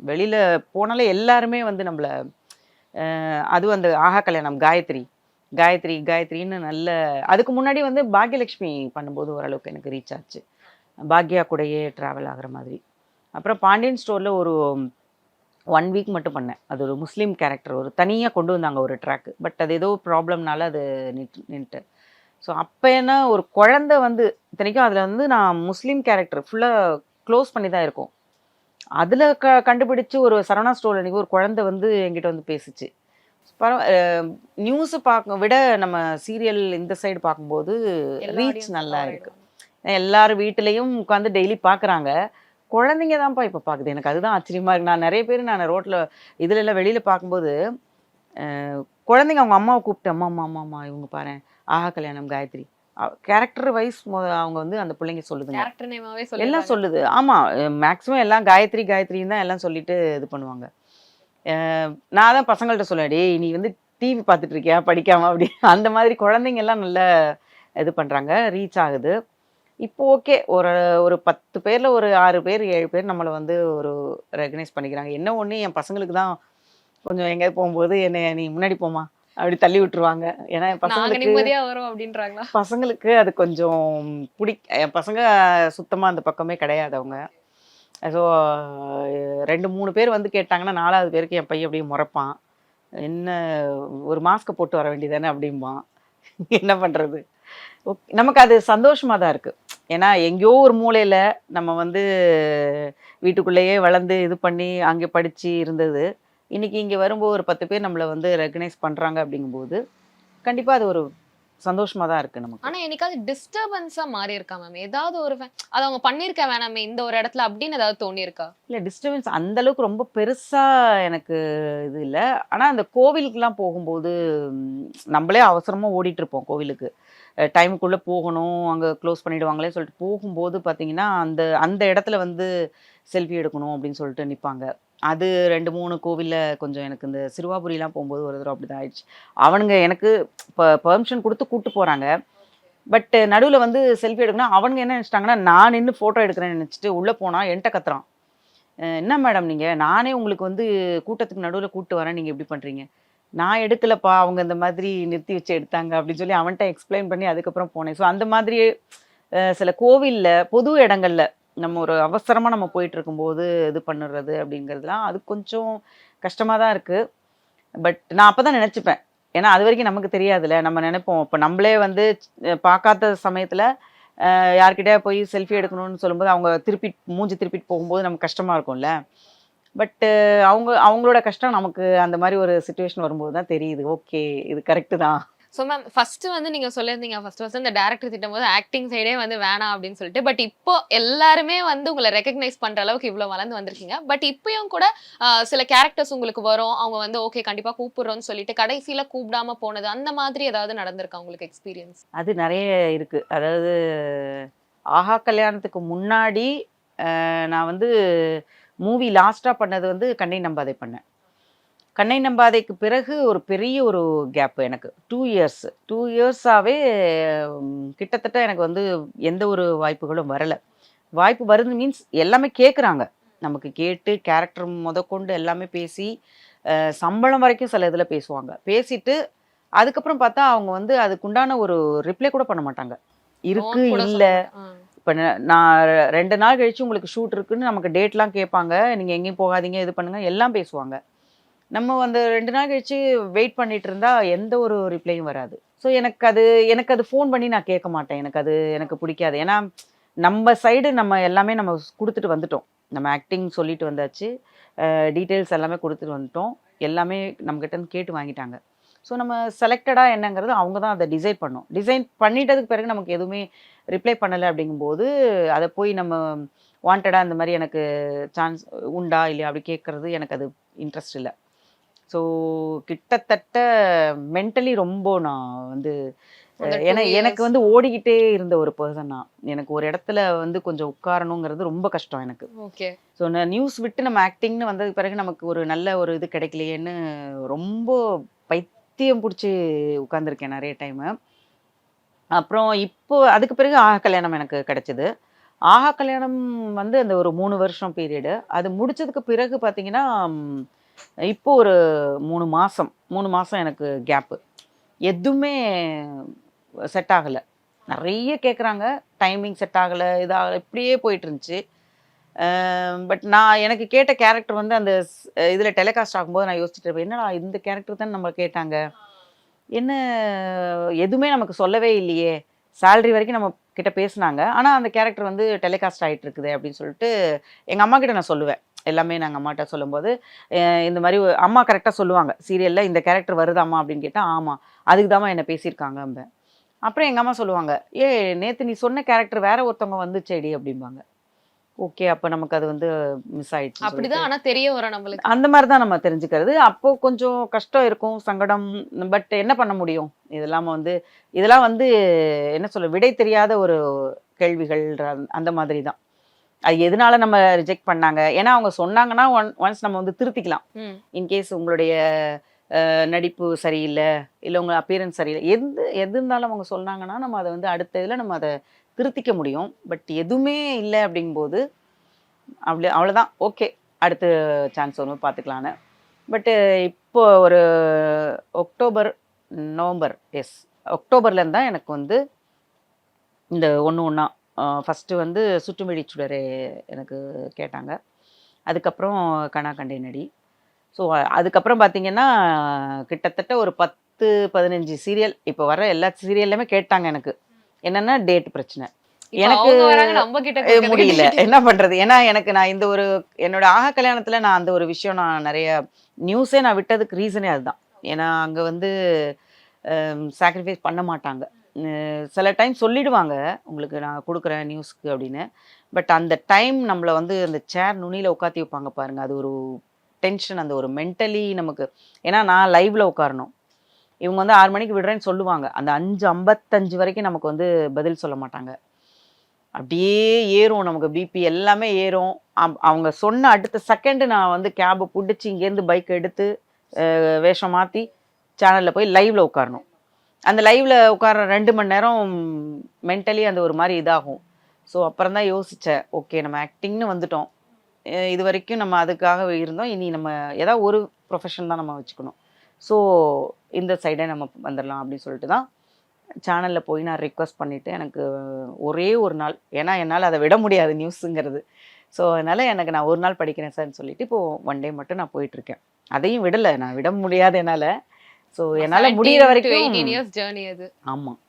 வெளியில் போனாலே எல்லாருமே வந்து நம்மளை அதுவும் அந்த ஆஹா கல்யாணம் காயத்ரின்னு நல்ல, அதுக்கு முன்னாடி வந்து பாக்யலட்சுமி பண்ணும்போது ஓரளவுக்கு எனக்கு ரீச் ஆச்சு, பாக்யா கூடயே ட்ராவல் ஆகிற மாதிரி. அப்புறம் பாண்டியன் ஸ்டோரில் ஒரு 1 வீக் மட்டும் பண்ணேன். அது ஒரு முஸ்லீம் கேரக்டர், ஒரு தனியாக கொண்டு வந்தாங்க ஒரு ட்ராக்கு, பட் அது ஏதோ ப்ராப்ளம்னால அது நின்றுட்டு. ஸோ அப்போ என்ன ஒரு குழந்தை வந்து இத்தனைக்கும் அதில் வந்து நான் முஸ்லீம் கேரக்டர் ஃபுல்லாக க்ளோஸ் பண்ணி தான் இருக்கும். அதில் கண்டுபிடிச்சி ஒரு சரவணா ஸ்டோரில் இன்றைக்கி ஒரு குழந்தை வந்து என்கிட்ட வந்து பேசிச்சு. நியூஸை பார்க்க விட நம்ம சீரியல் இந்த சைடு பார்க்கும்போது ரீச் நல்லா இருக்குது. எல்லாரும் வீட்டிலையும் உட்காந்து டெய்லி பார்க்குறாங்க, குழந்தைங்க தான்ப்பா இப்போ பார்க்குது. எனக்கு அதுதான் ஆச்சரியமாக இருக்குது. நான் நிறைய பேர் நான் ரோட்டில் இதில் எல்லாம் வெளியில் பார்க்கும்போது குழந்தைங்க அவங்க அம்மாவை கூப்பிட்டு, அம்மா இவங்க பாரு ஆஹா கல்யாணம் காயத்ரி, கேரக்டர் வைஸ் அவங்க வந்து அந்த பிள்ளைங்க சொல்லுதுங்க, எல்லாம் சொல்லுது. ஆமாம், மேக்ஸிமம் எல்லாம் காயத்ரின்னு தான் எல்லாம் சொல்லிட்டு இது பண்ணுவாங்க. நான் தான் பசங்கள்கிட்ட சொல்லுவேன், டேய் நீ வந்து டிவி பார்த்துட்டு இருக்கியா படிக்காம அப்படி, அந்த மாதிரி குழந்தைங்க எல்லாம் நல்லா இது பண்ணுறாங்க, ரீச் ஆகுது. இப்போ ஓகே, ஒரு 10 பேரில் ஒரு 6 பேர் 7 பேர் நம்மளை வந்து ஒரு ரெகனைஸ் பண்ணிக்கிறாங்க. என்ன ஒன்று, என் பசங்களுக்கு தான் கொஞ்சம் எங்கேயாவது போகும்போது என்னை நீ முன்னாடி போமா அப்படி தள்ளி விட்டுருவாங்க. ஏன்னா பசங்களுக்கு அது கொஞ்சம் என் பசங்க சுத்தமாக அந்த பக்கமே கிடையாது அவங்க. ஸோ 2-3 பேர் வந்து கேட்டாங்கன்னா 4வது பேருக்கு என் பையன் அப்படியே முறைப்பான், என்ன ஒரு மாஸ்க்கை போட்டு வர வேண்டியதானே அப்படிம்பான். என்ன பண்ணுறது, நமக்கு அது சந்தோஷமா தான் இருக்கு. ஏன்னா எங்கேயோ ஒரு மூலையில நம்ம வந்து வீட்டுக்குள்ளேயே வளர்ந்து இது பண்ணி அங்கே படிச்சு இருந்தது. இன்னைக்கு இங்க வரும்போது ஒரு 10 பேர் நம்மள வந்து ரெகக்னைஸ் பண்றாங்க அப்படிங்கும்போது, கண்டிப்பா அது ஒரு சந்தோஷமா தான் இருக்கு நமக்கு. ஆனா என்னைக்காவது டிஸ்டர்பன்ஸா மாறி இருக்கா மேம்? ஏதாவது ஒரு அது அவங்க பண்ணியிருக்க வேணாமே இந்த ஒரு இடத்துல அப்படின்னு ஏதாவது தோணியிருக்கா? இல்ல டிஸ்டர்பன்ஸ் அந்த அளவுக்கு ரொம்ப பெருசா எனக்கு இது இல்ல. ஆனா அந்த கோவிலுக்குலாம் போகும்போது நம்மளே அவசரமா ஓடிட்டு இருப்போம் கோவிலுக்கு. டைமுக்குள்ள போகணும், அங்க க்ளோஸ் பண்ணிடுவாங்களேன்னு சொல்லிட்டு போகும்போது பார்த்தீங்கன்னா, அந்த அந்த இடத்துல வந்து செல்ஃபி எடுக்கணும் அப்படின்னு சொல்லிட்டு நிப்பாங்க. அது 2, 3 கோவில்ல கொஞ்சம் எனக்கு இந்த சிறுவாபுரிலாம் போம்போது ஒரு தடவ அப்படிதான் ஆயிடுச்சு. அவனுங்க எனக்கு பெர்மிஷன் குடுத்து கூட்டு போறாங்க. பட் நடுவுல வந்து செல்ஃபி எடுக்கணும். அவனுங்க என்ன நெனச்சுட்டாங்கன்னா, நான் நின்னு ஃபோட்டோ எடுக்கிறேன்னு நெனச்சுட்டு உள்ள போனா என்ட்ட கத்துறான். என்ன மேடம் நீங்க? நானே உங்களுக்கு வந்து கூட்டத்துக்கு நடுவுல கூட்டு வரேன். நீங்க இப்படி பண்றீங்க?" "நான் எடுக்கலப்பா. அவங்க இந்த மாதிரி நிறுத்தி வச்சு எடுத்தாங்க." அப்படின்னு சொல்லி அவன்ட்ட எக்ஸ்ப்ளைன் பண்ணி அதுக்கப்புறம் போனேன். ஸோ அந்த மாதிரியே சில கோவில்ல, பொது இடங்கள்ல நம்ம ஒரு அவசரமா நம்ம போயிட்டு இருக்கும்போது இது பண்ணுறது அப்படிங்கிறதுலாம் அது கொஞ்சம் கஷ்டமா தான் இருக்கு. பட் நான் அப்பதான் நெனச்சுப்பேன். ஏன்னா அதுவரைக்கும் நமக்கு தெரியாதுல்ல. நம்ம நெனைப்போம். இப்ப நம்மளே வந்து பார்க்காத சமயத்துல யார்கிட்டயா போய் செல்ஃபி எடுக்கணும்னு சொல்லும்போது, அவங்க திருப்பி மூஞ்சி திருப்பிட்டு போகும்போது நமக்கு கஷ்டமா இருக்கும்ல. பட் அவங்களோட கஷ்டம் நமக்கு அந்த மாரி ஒரு சிச்சுவேஷன் வரும்போது தான் தெரியுது. ஓகே இது கரெக்ட்டு தான். ஸோ மேம் ஃபர்ஸ்ட் வந்து நீங்க சொல்லியிருந்தீங்க ஃபர்ஸ்ட் இந்த டைரக்டர் திட்டும்போது ஆக்டிங் சைடே வந்து வேணாம் அப்படின்னு சொல்லிட்டு. பட் இப்போ எல்லாருமே வந்து உங்களை ரெகக்னைஸ் பண்ற அளவுக்கு இவ்வளவு வளர்ந்து வந்திருக்கீங்க. பட் இப்பயும் கூட சில கேரக்டர்ஸ் உங்களுக்கு வரும். அவங்க வந்து ஓகே கண்டிப்பா கூப்பிடுறோம்னு சொல்லிட்டு கடைசியில கூப்பிடாம போனது அந்த மாதிரி ஏதாவது நடந்திருக்கா உங்களுக்கு எக்ஸ்பீரியன்ஸ்? அது நெறைய இருக்கு. அதாவது ஆஹா கல்யாணத்துக்கு முன்னாடி நான் வந்து மூவி லாஸ்ட்டா பண்ணது வந்து கண்ணை நம்பாதே பண்ணேன். கண்ணை நம்பாதைக்கு பிறகு ஒரு பெரிய ஒரு கேப் எனக்கு. 2 இயர்ஸ். 2 இயர்ஸாவே கிட்டத்தட்ட எனக்கு வந்து எந்த ஒரு வாய்ப்புகளும் வரல. வாய்ப்பு வருது மீன்ஸ் எல்லாமே கேட்குறாங்க. நமக்கு கேட்டு கேரக்டர் மொதற்கொண்டு எல்லாமே பேசி, சம்பளம் வரைக்கும் சில இதில பேசுவாங்க. பேசிட்டு அதுக்கப்புறம் பார்த்தா அவங்க வந்து அதுக்குண்டான ஒரு ரிப்ளை கூட பண்ண மாட்டாங்க. இருக்கு, நோன்னு கூட இல்ல. சொல்ல மாட்டேன். இப்ப நான் 2 நாள் கழிச்சு உங்களுக்கு ஷூட் இருக்குன்னு நமக்கு டேட்லாம் கேட்பாங்க. நீங்க எங்கேயும் போகாதீங்க, இது பண்ணுங்க எல்லாம் பேசுவாங்க. நம்ம அந்த 2 நாள் கழிச்சு வெயிட் பண்ணிட்டு இருந்தா எந்த ஒரு ரிப்ளையும் வராது. ஸோ எனக்கு அது ஃபோன் பண்ணி நான் கேட்க மாட்டேன். எனக்கு பிடிக்காது. ஏன்னா நம்ம சைடு நம்ம எல்லாமே நம்ம குடுத்துட்டு வந்துட்டோம். நம்ம ஆக்டிங் சொல்லிட்டு வந்தாச்சு. டீட்டெயில்ஸ் எல்லாமே குடுத்துட்டு வந்துட்டோம். எல்லாமே நம்மகிட்ட இருந்து கேட்டு வாங்கிட்டாங்க. ஸோ நம்ம செலக்டடா என்னங்கிறது அவங்க தான் அத டிசைட் பண்ணணும். டிசைன் பண்ணிட்டதுக்கு பிறகு நமக்கு எதுவுமே ரிப்ளை பண்ணல அப்படிங்கும்போது, அத போய் நம்ம வாண்டடா இந்த மாரி எனக்கு சான்ஸ் உண்டா? இல்லையா? அப்படி கேட்கறது எனக்கு அது இன்ட்ரெஸ்ட் இல்ல. ஸோ கிட்டத்தட்ட மென்டலி ரொம்ப நான் வந்து அந்த 2 ஏன்னா எனக்கு இயர்ஸ். வந்து ஓடிக்கிட்டே இருந்த ஒரு பெர்சன் நான். எனக்கு ஒரு இடத்துல வந்து கொஞ்சம் உட்காரணுங்கிறது ரொம்ப கஷ்டம் எனக்கு. ஓகே. ஸோ நான் நியூஸ் விட்டு நம்ம ஆக்டிங்ன்னு வந்ததுக்கு பிறகு நமக்கு ஒரு நல்ல ஒரு இது கிடைக்கலையேன்னு ரொம்ப பைத்தியம் புடிச்சு உட்கார்ந்துருக்கேன் நெறைய டைமு. அப்புறம் இப்போ அதுக்கு பிறகு ஆஹா கல்யாணம் எனக்கு கிடைச்சது. ஆஹா கல்யாணம் வந்து அந்த ஒரு 3 வருஷம் பீரியடு. அது முடிச்சதுக்கு பிறகு பார்த்தீங்கன்னா, இப்போ ஒரு 3 மாசம் எனக்கு கேப்பு. எதுவுமே செட் ஆகல. நெறைய கேட்குறாங்க. டைமிங் செட் ஆகல, இதாகல இப்படியே போயிட்டு இருந்துச்சு. பட் நான் எனக்கு கேட்ட கேரக்டர் வந்து அந்த இதில டெலிகாஸ்ட் ஆகும்போது நான் யோசிச்சுட்டு இருப்பேன். என்னடா இந்த கேரக்டர் தான நம்ம கேட்டாங்க. என்ன எதுவுமே நமக்கு சொல்லவே இல்லையே! சேலரி வரைக்கும் நம்ம கிட்ட பேசுனாங்க. ஆனா அந்த கேரக்டர் வந்து டெலிகாஸ்ட் ஆயிட்டு இருக்குதே அப்படின்னு சொல்லிட்டு, எங்க அம்மாகிட்ட நான் சொல்லுவேன். எல்லாமே நாங்க அம்மாட்ட சொல்லும்போது, இந்த மாரி அம்மா கரெக்ட்டா சொல்லுவாங்க. சீரியல்ல இந்த கேரக்டர் வருதாம்மா அப்படின்னு கேட்டா, ஆமா. அதுக்கு தாம்மா என்ன பேசியிருக்காங்கம்பேன். அப்புறம் எங்க அம்மா சொல்லுவாங்க, ஏய் நேத்து நீ சொன்ன கேரக்டர் வேற ஒருத்தவங்க வந்துச்சேடி அப்படிம்பாங்க. ஓகே. அப்ப நமக்கு அது வந்து மிஸ் ஆயிடுச்சுன்னு சொல்லிட்டு அப்படிதான் ஆனா தெரிய வரும் நம்மளுக்கு. அந்த மாரி தான் நம்ம தெரிஞ்சுக்கிறது. அப்போ கொஞ்சம் கஷ்டம் இருக்கும், சங்கடம். பட் என்ன பண்ண முடியும்? இதெல்லாம் வந்து என்ன சொல்ல விடை தெரியாத ஒரு கேள்விகள் அந்த மாதிரி தான். அது எதனால நம்ம ரிஜெக்ட் பண்ணாங்க? ஏன்னா அவங்க சொன்னாங்கன்னா ஒன்ஸ் நம்ம வந்து திருத்திக்கலாம். ம். இன்கேஸ் உங்களுடைய நடிப்பு சரியில்ல, இல்ல உங்க அப்பியரன்ஸ் சரியில்ல. எது இருந்தாலும் அவங்க சொன்னாங்கன்னா, நம்ம அத வந்து அடுத்த இதுல நம்ம அத திருத்திக்க முடியும். பட் எதுவுமே இல்ல அப்படிங்கும்போது, அவ்வளோதான். ஓகே. அடுத்த சான்ஸ் வரும்போது பார்த்துக்கலான்னு. பட்டு இப்போ ஒரு அக்டோபர், நவம்பர் அக்டோபர்லேருந்து தான் எனக்கு வந்து இந்த ஒண்ணு ஒண்ணா ஃபர்ஸ்ட்டு வந்து சுட்டுமிழி சுடரே எனக்கு கேட்டாங்க. அதுக்கப்புறம் கனா கண்டேனடி. ஸோ அதுக்கப்புறம் பார்த்தீங்கன்னா, கிட்டத்தட்ட ஒரு 10-15 சீரியல் இப்போ வர எல்லா சீரியல்லையுமே கேட்டாங்க எனக்கு. என்னன்னா டேட் பிரச்சனை. இப்ப எனக்கு அவங்க வராங்க நம்ம கிட்ட கொடுக்கறதுக்கு முடியல. date. என்ன பண்றது? ஏன்னா எனக்கு நான் இந்த ஒரு என்னோட கல்யாணத்துல நான் அந்த ஒரு விஷயம் நான் நெறைய நியூஸே நான் விட்டதுக்கு ரீசனே அதுதான். ஏன்னா அங்க வந்து சாக்ரிஃபைஸ் பண்ண மாட்டாங்க. சில டைம் சொல்லிடுவாங்க, உங்களுக்கு நான் குடுக்குறேன் நியூஸ்க்கு அப்படின்னு. பட் அந்த டைம் நம்மள வந்து அந்த சேர் நுனியில உட்காத்தி வைப்பாங்க பாருங்க. அது ஒரு டென்ஷன், அந்த ஒரு மென்டலி நமக்கு. ஏன்னா நான் லைவ்ல உட்காரணும். இவங்க வந்து 6 மணிக்கு விடுறேன்னு சொல்லுவாங்க. அந்த 5:55 வரைக்கும் நமக்கு வந்து பதில் சொல்ல மாட்டாங்க. அப்படியே ஏறும் நமக்கு பிபி எல்லாமே ஏறும். அவங்க சொன்ன அடுத்த செகண்ட் நான் வந்து கேப் புடிச்சு இங்கேருந்து பைக் எடுத்து வேஷம் மாத்தி சேனல்ல போய் லைவ்ல உட்காரணும். அந்த லைவ்ல உட்கார 2 மணி நேரம் மென்டலி அந்த ஒரு மாதிரி இதாகும். ஸோ அப்புறம் தான் யோசிச்சேன், ஓகே நம்ம ஆக்டிங்னு வந்துட்டோம். இது வரைக்கும் நம்ம அதுக்காக இருந்தோம். இனி நம்ம ஏதாவது ஒரு ப்ரொஃபஷன் தான் நம்ம வச்சுக்கணும். ஸோ இந்த சைடே நம்ம வந்துடலாம் அப்படின்னு சொல்லிட்டு தான் சேனலில் போய் நான் ரிக்வஸ்ட் பண்ணிவிட்டு எனக்கு ஒரே ஒரு நாள், ஏன்னா என்னால் அதை விட முடியாது நியூஸுங்கிறது. ஸோ அதனால் எனக்கு நான் ஒரு நாள் படிக்கிறேன் சார்ன்னு சொல்லிட்டு இப்போது 1 டே மட்டும் நான் போயிட்டுருக்கேன். அதையும் விடலை, நான் விட முடியாது என்னால். ஸோ என்னால் முடிகிற 17 to வரைக்கும் 18 years journey அது. ஆமாம்.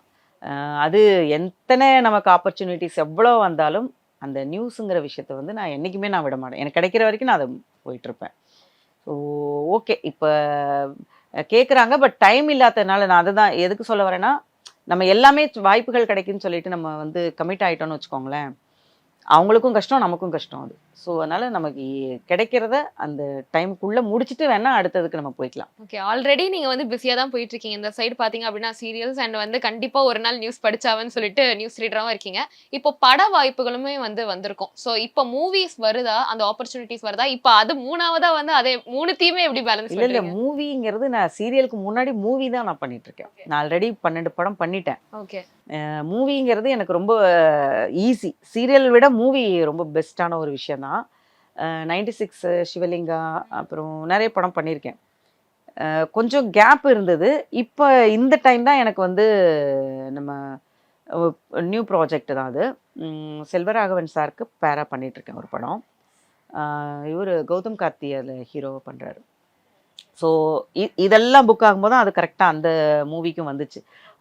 அது எத்தனை நமக்கு ஆப்பர்ச்சுனிட்டிஸ் எவ்வளோ வந்தாலும் அந்த நியூஸுங்கிற விஷயத்த வந்து நான் என்றைக்குமே நான் விட மாட்டேன். எனக்கு கிடைக்கிற வரைக்கும் நான் அதை போயிட்டுருப்பேன். ஸோ ஓகே, இப்போ கேட்குறாங்க, பட் டைம் இல்லாததுனால நான் அதை தான் எதுக்கு சொல்ல வரேன்னா, நம்ம எல்லாமே வாய்ப்புகள் கிடைக்குன்னு சொல்லிட்டு நம்ம வந்து கமிட் ஆகிட்டோன்னு வச்சுக்கோங்களேன், அவங்களுக்கும் கஷ்டம், நமக்கும் கஷ்டம் அது. ஸோ அதனால் நமக்கு கிடைக்கிறத அந்த டைமுக்குள்ளே முடிச்சுட்டு வேணால் அடுத்ததுக்கு நம்ம போய்க்கலாம். ஓகே, ஆல்ரெடி நீங்க வந்து பிஸியா தான் போயிட்டு இருக்கீங்க. இந்த சைடு பாத்தீங்க அப்படின்னா சீரியல்ஸ் அண்ட் வந்து கண்டிப்பா ஒரு நாள் நியூஸ் படிச்சாவன்னு சொல்லிட்டு நியூஸ் ரீடராகவும் இருக்கீங்க. இப்போ பட வாய்ப்புகளுமே வந்து வந்திருக்கும். ஸோ இப்போ மூவிஸ் வருதா, அந்த ஆப்பர்ச்சுனிட்டிஸ் வருதா? இப்போ அது மூணாவதா வந்து அதே மூணுத்தையுமே எப்படி பேலன்ஸ் இல்லை பண்றீங்க? மூவிங்கிறது நான் சீரியலுக்கு முன்னாடி மூவி தான் நான் பண்ணிகிட்ருக்கேன். நான் ஆல்ரெடி 12 படம் பண்ணிட்டேன். ஓகே, மூவிங்கிறது எனக்கு ரொம்ப ஈஸி. சீரியல் விட மூவி ரொம்ப பெஸ்ட்டான ஒரு விஷயம் தான். 96 சிவலிங்கா, அப்புறம் நிறைய படம் பண்ணியிருக்கேன். கொஞ்சம் கேப் இருந்தது. இப்போ இந்த டைம் தான் எனக்கு வந்து நம்ம நியூ ப்ராஜெக்ட் தான் அது. செல்வராகவன் சாருக்கு பேரா பண்ணிகிட்ருக்கேன் ஒரு படம். இவர் கௌதம் கார்த்தி அதில் ஹீரோவை பண்ணுறாரு. ஸோ இதெல்லாம் புக் ஆகும்போது தான் அது கரெக்டாக அந்த மூவிக்கும் வந்துச்சு.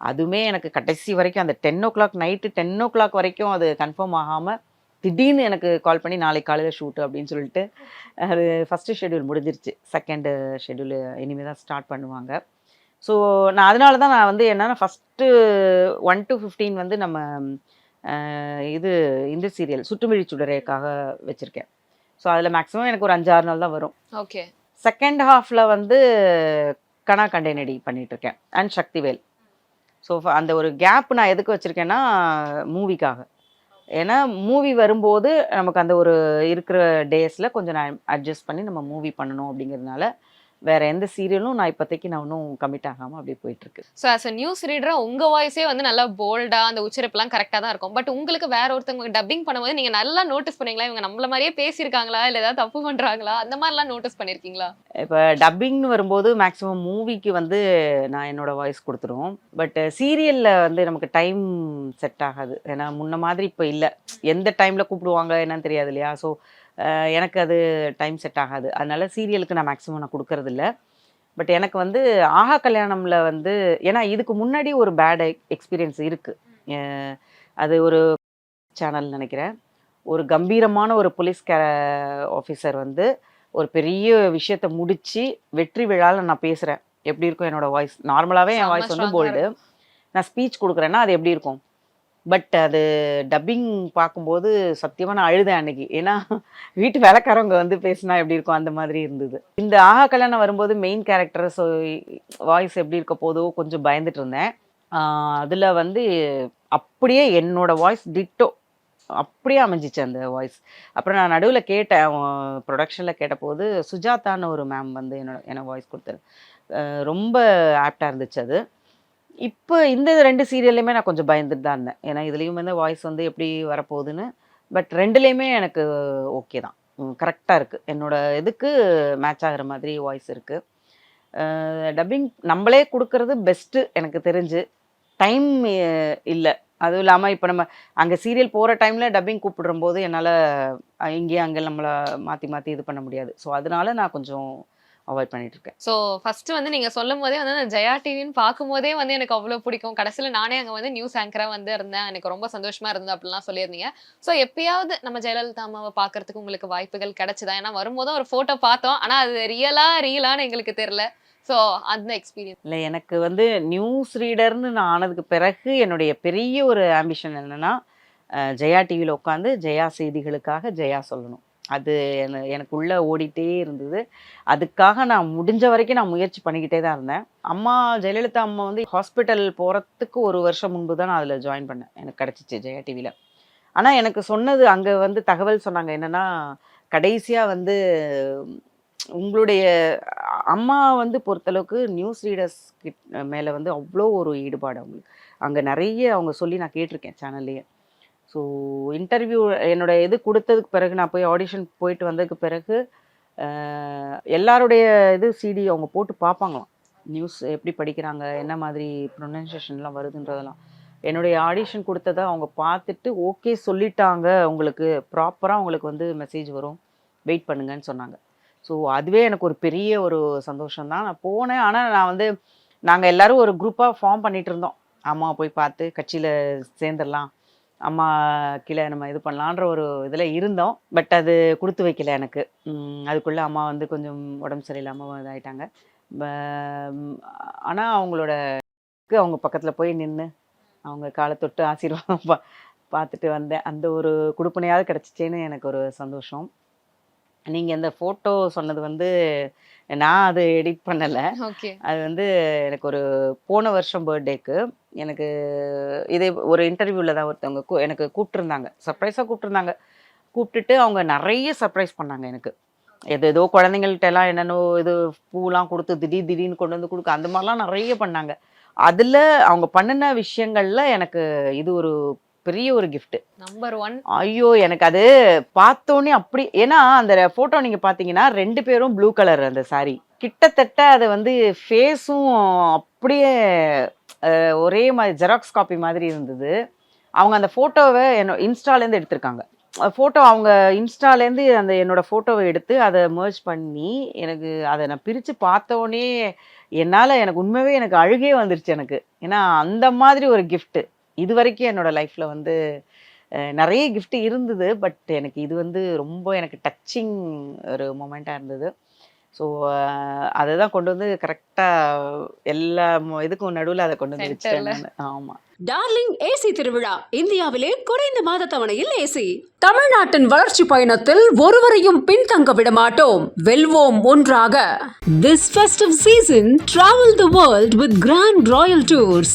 அதுவுமே எனக்கு கடைசி வரைக்கும் அந்த 10 நைட்டு 10 வரைக்கும் அது கன்ஃபார்ம் ஆகாமல் திடீர்னு எனக்கு கால் பண்ணி நாளைக்கு காலையில் ஷூட்டு அப்படின்னு சொல்லிட்டு அது ஃபஸ்ட்டு ஷெட்யூல் முடிஞ்சிருச்சு. செகண்டு ஷெட்யூல் இனிமேல் தான் ஸ்டார்ட் பண்ணுவாங்க. ஸோ நான் அதனால தான் நான் வந்து என்னென்னா ஃபஸ்ட்டு 1 to 15 வந்து நம்ம இது இந்த சீரியல் சுட்டுமிழி சுடரேக்காக வச்சுருக்கேன். ஸோ அதில் மேக்ஸிமம் எனக்கு ஒரு 5-6 நாள் தான் வரும். ஓகே. செகண்ட் ஹாஃபில் வந்து கனா கண்டேனடி பண்ணிகிட்ருக்கேன் அண்ட் சக்திவேல். ஸோ அந்த ஒரு கேப் நான் எதுக்கு வச்சுருக்கேன்னா மூவிக்காக. ஏன்னா மூவி வரும்போது நமக்கு அந்த ஒரு இருக்கிற டேஸில் கொஞ்சம் நான் அட்ஜஸ்ட் பண்ணி நம்ம மூவி பண்ணணும் அப்படிங்கிறதுனால வேற எந்த சீரியலும் நான் இப்போதைக்கு நான் ஒன்றும் கமிட் ஆகாமல் அப்படியே போயிட்டுருக்கு. ஸோ ஆஸ் அ நியூஸ் ரீடரா உங்க வாய்ஸே வந்து நல்லா போல்டா அந்த உச்சரிப்புலாம் கரெக்டாக தான் இருக்கும். பட் உங்களுக்கு வேற ஒருத்தவங்க டப்பிங் பண்ணும்போது நீங்க நல்லா நோட்டீஸ் பண்ணீங்களா, இவங்க நம்மள மாதிரியே பேசியிருக்காங்களா, இல்லை ஏதாவது தப்பு பண்றாங்களா, அந்த மாதிரிலாம் நோட்டீஸ் பண்ணியிருக்கீங்களா? இப்போ டப்பிங்னு வரும்போது மேக்ஸிமம் மூவிக்கு வந்து நான் என்னோட வாய்ஸ் கொடுத்துருவோம். பட் சீரியலில் வந்து நமக்கு டைம் செட் ஆகாது. ஏன்னா முன்ன மாதிரி இப்போ இல்லை, எந்த டைமில் கூப்பிடுவாங்க என்னன்னு தெரியாது இல்லையா. ஸோ எனக்கு அது டைம் செட் ஆகாது. அதனால சீரியலுக்கு நான் மேக்ஸிமம் நான் கொடுக்கறதில்ல. பட் எனக்கு வந்து கல்யாணம்ல வந்து ஏன்னா இதுக்கு முன்னாடி ஒரு பேட் எக்ஸ்பீரியன்ஸ் இருக்குது. அது ஒரு சேனல் நினைக்கிறேன். ஒரு கம்பீரமான ஒரு போலீஸ் ஆஃபீஸர் வந்து ஒரு பெரிய விஷயத்த முடித்து வெற்றி விழாவில் நான் பேசுகிறேன். எப்படி இருக்கும் என்னோடய வாய்ஸ்? நார்மலாகவே என் வாய்ஸ் வந்து போல்டு. நான் ஸ்பீச் கொடுக்குறேன்னா அது எப்படி இருக்கும்? பட் அது டப்பிங் பார்க்கும்போது சத்தியமாக நான் அழுதேன் அன்னைக்கு. ஏன்னா வீட்டு வேலைக்காரவங்க வந்து பேசினா எப்படி இருக்கும் அந்த மாதிரி இருந்தது. இந்த கல்யாணம் வரும்போது மெயின் கேரக்டர், ஸோ வாய்ஸ் எப்படி இருக்க போதோ கொஞ்சம் பயந்துட்டு இருந்தேன். அதில் வந்து அப்படியே என்னோட வாய்ஸ் டிட்டோ அப்படியே அமைஞ்சிச்சு அந்த வாய்ஸ். அப்புறம் நான் நடுவில் கேட்டேன், ப்ரொடக்ஷனில் கேட்டபோது சுஜாதான்னு ஒரு மேம் வந்து என்னோட வாய்ஸ் கொடுத்தாரு. ரொம்ப ஆப்டாக இருந்துச்சு அது. இப்போ இந்த 2 சீரியல்லையுமே நான் கொஞ்சம் பயந்துட்டு தான் இருந்தேன். ஏன்னா இதுலேயும் வந்து வாய்ஸ் வந்து எப்படி வரப்போகுதுன்னு. பட் 2லேயுமே எனக்கு ஓகே தான், கரெக்டாக இருக்குது. என்னோட இதுக்கு மேட்ச் ஆகிற மாதிரி வாய்ஸ் இருக்குது. டப்பிங் நம்மளே கொடுக்கறது பெஸ்ட்டு எனக்கு தெரிஞ்சு. டைம் இல்லை. அதுவும் இல்லாமல் இப்போ நம்ம அங்கே சீரியல் போகிற டைமில் டப்பிங் கூப்பிடும்போது என்னால் இங்கேயும் அங்கே நம்மளை மாற்றி மாற்றி இது பண்ண முடியாது. ஸோ அதனால நான் கொஞ்சம் அவாய்ட் பண்ணிட்டு இருக்கேன். ஸோ ஃபர்ஸ்ட் வந்து நீங்க சொல்லும் போதே வந்து அந்த ஜெயா டிவின்னு பார்க்கும்போதே வந்து எனக்கு அவ்வளோ பிடிக்கும். கடைசியில் நானே அங்கே வந்து நியூஸ் ஆங்கரா வந்து இருந்தேன். எனக்கு ரொம்ப சந்தோஷமா இருந்தது அப்படிலாம் சொல்லியிருந்தீங்க. ஸோ எப்பயாவது நம்ம ஜெயலலிதா அம்மாவை பார்க்கறதுக்கு உங்களுக்கு வாய்ப்புகள் கிடைச்சதா? ஏன்னா வரும்போது ஒரு ஃபோட்டோ பார்த்தோம், ஆனால் அது ரீலான்னு எங்களுக்கு தெரியல. ஸோ அந்த எக்ஸ்பீரியன்ஸ். இல்லை, எனக்கு வந்து நியூஸ் ரீடர்னு நான் ஆனதுக்கு பிறகு என்னுடைய பெரிய ஒரு ஆம்பிஷன் என்னென்னா, ஜெயா டிவியில் உட்காந்து ஜெயா செய்திகளுக்காக ஜெயா சொல்லணும். அது எனக்குள்ளே ஓடிட்டே இருந்தது. அதுக்காக நான் முடிஞ்ச வரைக்கும் நான் முயற்சி பண்ணிக்கிட்டே தான் இருந்தேன். அம்மா ஜெயலலிதா அம்மா வந்து ஹாஸ்பிட்டல் போகிறதுக்கு 1 வருஷம் முன்பு தான் நான் அதில் ஜாயின் பண்ணேன். எனக்கு கிடச்சிச்சு ஜெயா டிவியில். ஆனால் எனக்கு சொன்னது அங்கே வந்து தகவல் சொன்னாங்க என்னென்னா, கடைசியாக வந்து உங்களுடைய அம்மா வந்து பொறுத்தளவுக்கு நியூஸ் ரீடர்ஸ் மேலே வந்து அவ்வளோ ஒரு ஈடுபாடு அவங்களுக்கு. அங்கே நிறைய அவங்க சொல்லி நான் கேட்டிருக்கேன் சேனல்லையே. ஸோ இன்டர்வியூ என்னோட இது கொடுத்ததுக்கு பிறகு, நான் போய் ஆடிஷன் போயிட்டு வந்ததுக்கு பிறகு எல்லாருடைய இது சிடி அவங்க போட்டு பார்ப்பாங்களாம். நியூஸ் எப்படி படிக்கிறாங்க, என்ன மாதிரி ப்ரொனன்சியேஷன்லாம் வருதுன்றதெல்லாம். என்னுடைய ஆடிஷன் கொடுத்ததை அவங்க பார்த்துட்டு ஓகே சொல்லிட்டாங்க, உங்களுக்கு ப்ராப்பராக உங்களுக்கு வந்து மெசேஜ் வரும், வெயிட் பண்ணுங்கன்னு சொன்னாங்க. ஸோ அதுவே எனக்கு ஒரு பெரிய ஒரு சந்தோஷம் தான். நான் போனேன். ஆனால் நான் வந்து நாங்கள் எல்லோரும் ஒரு குரூப்பாக ஃபார்ம் பண்ணிகிட்டு இருந்தோம். அம்மாவை போய் பார்த்து கட்சியில் சேர்ந்துடலாம், அம்மா கீழே நம்ம இது பண்ணலான்ற ஒரு இதில் இருந்தோம். பட் அது கொடுத்து வைக்கல எனக்கு. அதுக்குள்ளே அம்மா வந்து கொஞ்சம் உடம்பு சரியில்லாமல் இதாகிட்டாங்க. ஆனால் அவங்களோட அவங்க பக்கத்தில் போய் நின்று அவங்க காலை தொட்டு ஆசீர்வாதம் பார்த்துட்டு வந்தேன். அந்த ஒரு கொடுப்பனையாவது கிடச்சிச்சேன்னு எனக்கு ஒரு சந்தோஷம். நீங்கள் இந்த ஃபோட்டோ சொன்னது வந்து நான் அது எடிட் பண்ணலை. ஓகே. அது வந்து எனக்கு ஒரு போன வருஷம் பர்த்டேக்கு எனக்கு இதே ஒரு இன்டர்வியூவில் தான் ஒருத்தவங்க எனக்கு கூப்பிட்டுருந்தாங்க, சர்ப்ரைஸாக கூப்பிட்டுருந்தாங்க. கூப்பிட்டுட்டு அவங்க நிறைய சர்ப்ரைஸ் பண்ணாங்க எனக்கு. ஏதோ குழந்தைங்கள்ட்ட எல்லாம் என்னென்னோ இது பூலாம் கொடுத்து திடீர்னு கொண்டு வந்து கொடுக்க, அந்த மாதிரிலாம் நிறைய பண்ணாங்க. அதில் அவங்க பண்ணின விஷயங்களில் எனக்கு இது ஒரு பெரிய ஒரு கிஃப்ட். நம்பர் 1. ஐயோ, எனக்கு அது பார்த்தோன்னே அப்படி, ஏன்னா அந்த ஃபோட்டோ நீங்கள் பார்த்தீங்கன்னா 2 பேரும் ப்ளூ கலர் அந்த சாரி, கிட்டத்தட்ட அது வந்து ஃபேஸும் அப்படியே ஒரே மாதிரி ஜெராக்ஸ் காப்பி மாதிரி இருந்தது. அவங்க அந்த ஃபோட்டோவை இன்ஸ்டாலேருந்து எடுத்திருக்காங்க. ஃபோட்டோ அவங்க இன்ஸ்டாலேருந்து அந்த என்னோடய ஃபோட்டோவை எடுத்து அதை மர்ஜ் பண்ணி எனக்கு அதை நான் பிரித்து பார்த்தோன்னே எனக்கு உண்மையாகவே எனக்கு அழுகே வந்துருச்சு எனக்கு. ஏன்னா அந்த மாதிரி ஒரு கிஃப்ட்டு இது வரைக்கும் என்னோடய லைஃப்பில் வந்து நிறைய கிஃப்ட் இருந்தது. பட் எனக்கு இது வந்து ரொம்ப எனக்கு டச்சிங் ஒரு மொமெண்ட்டாக இருந்தது. ஸோ அதை தான் கொண்டு வந்து கரெக்டாக எல்லா இதுக்கும் நடுவில் அதை கொண்டு வந்து வச்சுட்டேன். ஆமாம். டார்லிங் ஏசி திருவிழா, இந்தியாவிலே குறைந்த மாத தவணையில் ஏசி. தமிழ்நாட்டின் வளர்ச்சி பயணத்தில் ஒருவரையும் பின்தங்க விட மாட்டோம், வெல்வோம் ஒன்றாக. This festive season, travel the world with Grand Royal Tours.